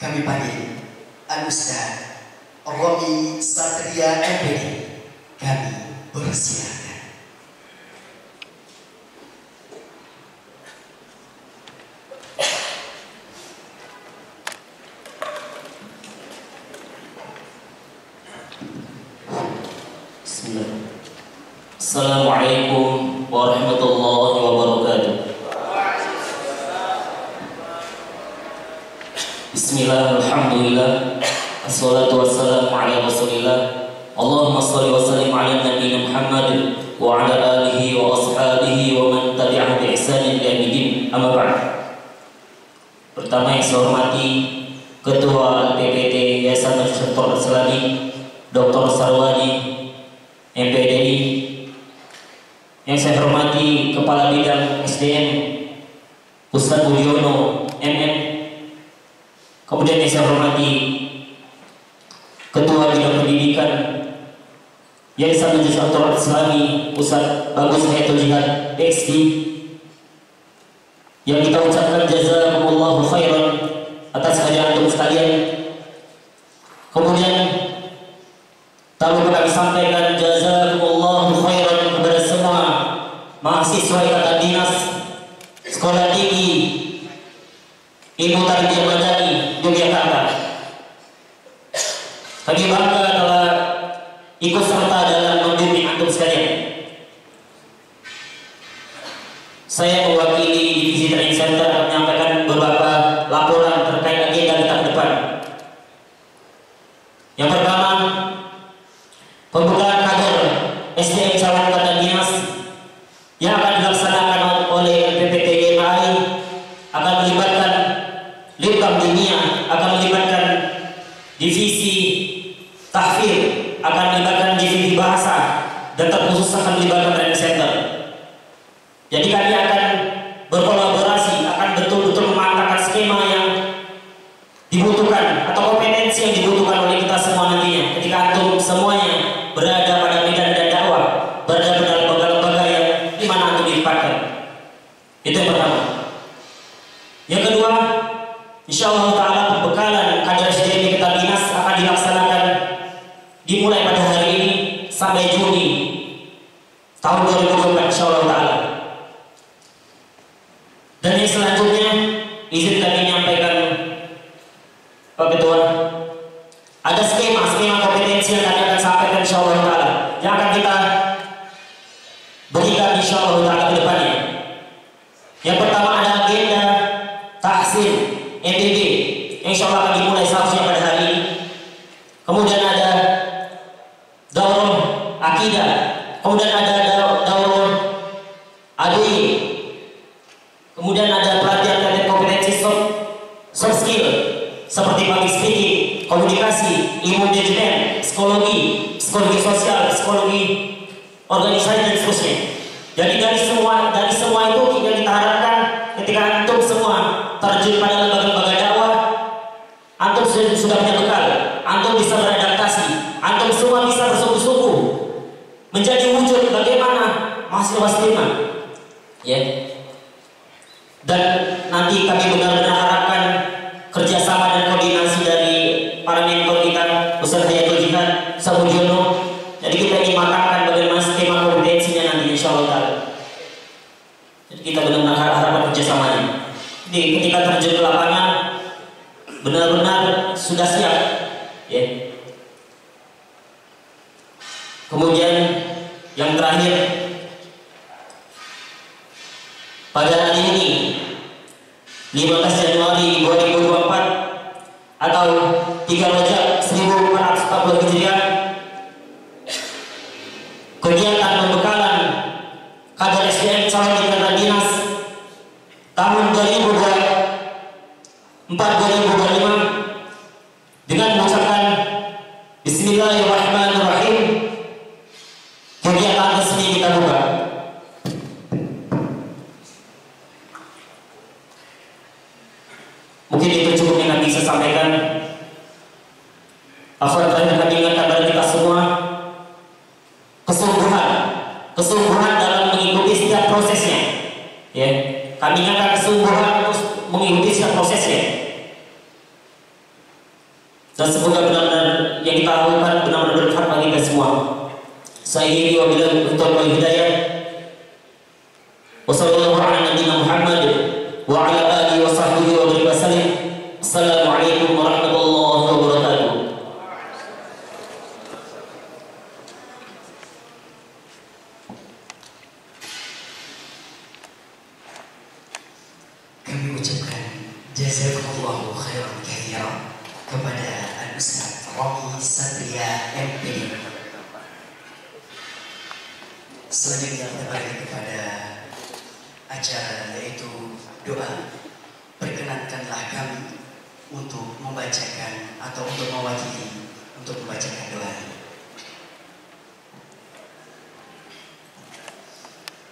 Kami panggil Al-Ustaz Romi Satria MPD. Kami persilakan. Assalamualaikum warahmatullahi wabarakatuh. Bismillah, alhamdulillah, assalatu wassalamu ala rasulillah. Allahumma salli wa sallim ala nabiyyina Muhammad wa ala alihi wa ashabihi wa man tabi'ahu bi ihsanin ila yaumil amma ba'd. Pertama yang saya hormati Ketua LPPT Yayasan Majelis Atullah Islami Dr. Sarwani MPDI, yang saya hormati Kepala Bidang SDM Ustadz Budiono MM, kemudian yang saya hormati Ketua Bidang Pendidikan Yayasan Majelis Atullah Islami Ustadz Bagus Hayatul Jihad PhD, yang kita ucapkan jazakumullahu khairan atas kehadiran untuk sekalian. Kemudian tak lupa kami sampaikan jazakumullahu khairan kepada semua mahasiswa ikatan dinas Sekolah Tinggi Ilmu Tarbiyah Madani Yogyakarta. Kami bangga telah ikut serta dalam membimbing antum sekalian. Saya mewakili Divisi Training Center menyampaikan beberapa laporan terkait agenda kita ke depan. Yang pertama, pembukaan kader SDM calon ikatan dinas yang akan dilaksanakan oleh PPT YMAI akan melibatkan Litbang Dunia, akan melibatkan divisi tahfidz, akan melibatkan divisi bahasa, dan terkhusus akan melibatkan training center. Jadi kami akan berkolaborasi, akan betul-betul memantapkan skema yang dibutuhkan atau kompetensi yang dibutuhkan oleh kita semua nantinya ketika antum semuanya berada pada medan dan dakwah, berada pada lembaga-lembaga yang di mana antum ditempatkan. Itu yang pertama. Yang kedua, insyaallah taala pembekalan kader SDM kita dinas akan dilaksanakan dimulai pada hari ini sampai Juni tahun 2024 insyaallah taala. Dan yang selanjutnya izin kami menyampaikan Pak Ketua, ada skema kompetensi yang kami akan sampaikan insyaallah taala yang akan kita berikan insyaallah taala ke depannya. Yang pertama ada agenda tahsin MBB yang insyaallah akan dimulai seharusnya pada hari ini. Kemudian ada daurah akidah, kemudian ada daurah adui, kemudian ada pelatihan terkait kompetensi soft skill seperti public speaking, komunikasi, ilmu manajemen, psikologi sosial, psikologi organisasi dan seterusnya. Jadi dari semua itu kita harapkan ketika antum semua terjun pada lembaga-lembaga dakwah, antum sudah punya bekal, antum bisa beradaptasi, antum semua bisa bersungguh-sungguh menjadi wujud bagaimana mahasiswa stigma, ya. Dan nanti kami benar-benar harapkan kerjasama dan koordinasi dari para mentor kita, Ustaz Hayatul Jihad, Ustaz Budiono. Jadi kita ingin matangkan bagaimana skema kompetensinya nanti insyaallah taala. Jadi kita benar-benar harapkan kerjasamanya. Jadi ketika terjun ke lapangan benar-benar sudah siap, ya. Kemudian yang terakhir, pada hari ini 15 Januari 2024 atau 3 Rajab 1444 kesungguhan dalam mengikuti setiap prosesnya. Ya, kami ingatkan kesungguhan mengikuti setiap prosesnya. Dan semoga benar-benar yang kita lakukan benar-benar bermanfaat bagi kita semua. Saya ini wabillahi hidayah. Wassallallahu ala nabiyyina Muhammad wa ala alihi wa sahbihi wa sallam. Assalamualaikum warahmatullahi wabarakatuh. Kami ucapkan jazakumullahu khairan katsiran kepada Al-Ustaz Rocky Satria MPD. Selanjutnya kita balik kepada acara yaitu doa. Perkenankanlah kami untuk membacakan atau untuk mewakili untuk membacakan doa.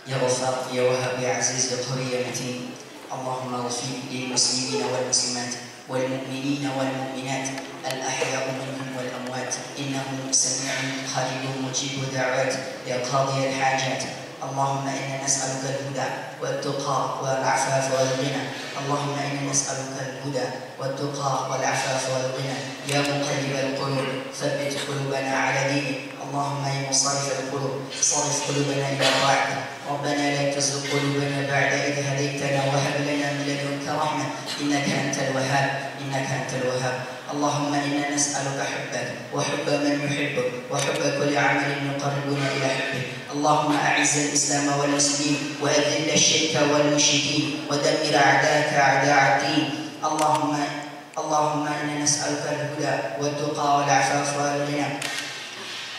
Ya Ghaffar, Ya Wahhab, Ya Aziz, Ya Qawi, Ya Matin, Allahumma ighfir lil muslimina wal muslimat wal mu'minina wal mu'minat al ahya'u minhum wal amwat innahu sami'un qaribun mujibud da'wat ya qadi al hajat. اللهم إنا نسألك الهدى والتقى والعفاف والغنى. اللهم إنا نسألك الهدى والتقى والعفاف والغنى. يا مقلب القلوب ثبت قلوبنا على دينك. اللهم يا مصرف القلوب صرف قلوبنا إلى طاعتك. ربنا لا تزغ قلوبنا بعد إذ هديتنا وهب لنا من لدنك رحمة إنك أنت الوهاب إنك أنت الوهاب. اللهم إنا نسألك حبك وحب من يحبك وحب كل عمل يقربنا إلى حبك. اللهم أعز الإسلام والمسلمين وأذل الشرك والمشركين ودمر أعداءك أعداء الدين. اللهم إنا نسألك الهدى والتقى والعفاف والغنى.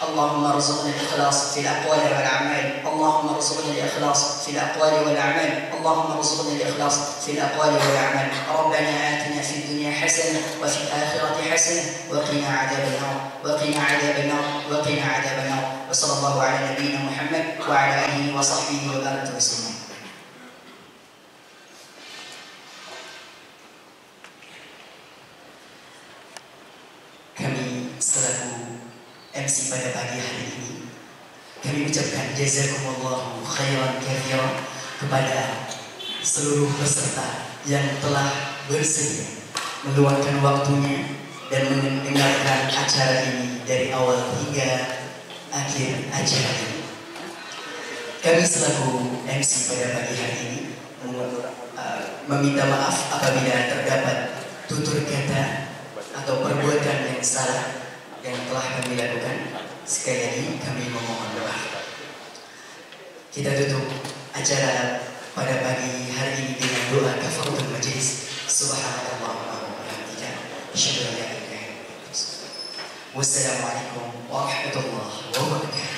اللهم ارزقنا الإخلاص في الأقوال والأعمال. اللهم ارزقنا الإخلاص في الأقوال والأعمال. اللهم ارزقنا الإخلاص في الأقوال والأعمال. ربنا آتنا في الدنيا حسنة وفي الآخرة حسنة وقنا عذاب النار وقنا عذاب النار وقنا عذاب النار. وصلى الله على نبينا محمد وعلى آله وصحبه وبارك وسلم. Kami selaku MC pada pagi hari ini, kami ucapkan jazakumullahu khairan katsiran kepada seluruh peserta yang telah bersedia meluangkan waktunya dan mendengarkan acara ini dari awal hingga akhir acara ini. Kami selaku MC pada pagi hari ini meminta maaf apabila terdapat tutur kata atau perbuatan yang salah yang telah kami lakukan. Sekali lagi kami memohon maaf. Kita tutup acara pada pagi hari ini dengan doa kafaratul majlis. Subhanallahumma wa bihamdika asyhadu an la ilaha illa anta astaghfiruka wa atubu ilaik. Wassalamualaikum warahmatullahi wabarakatuh.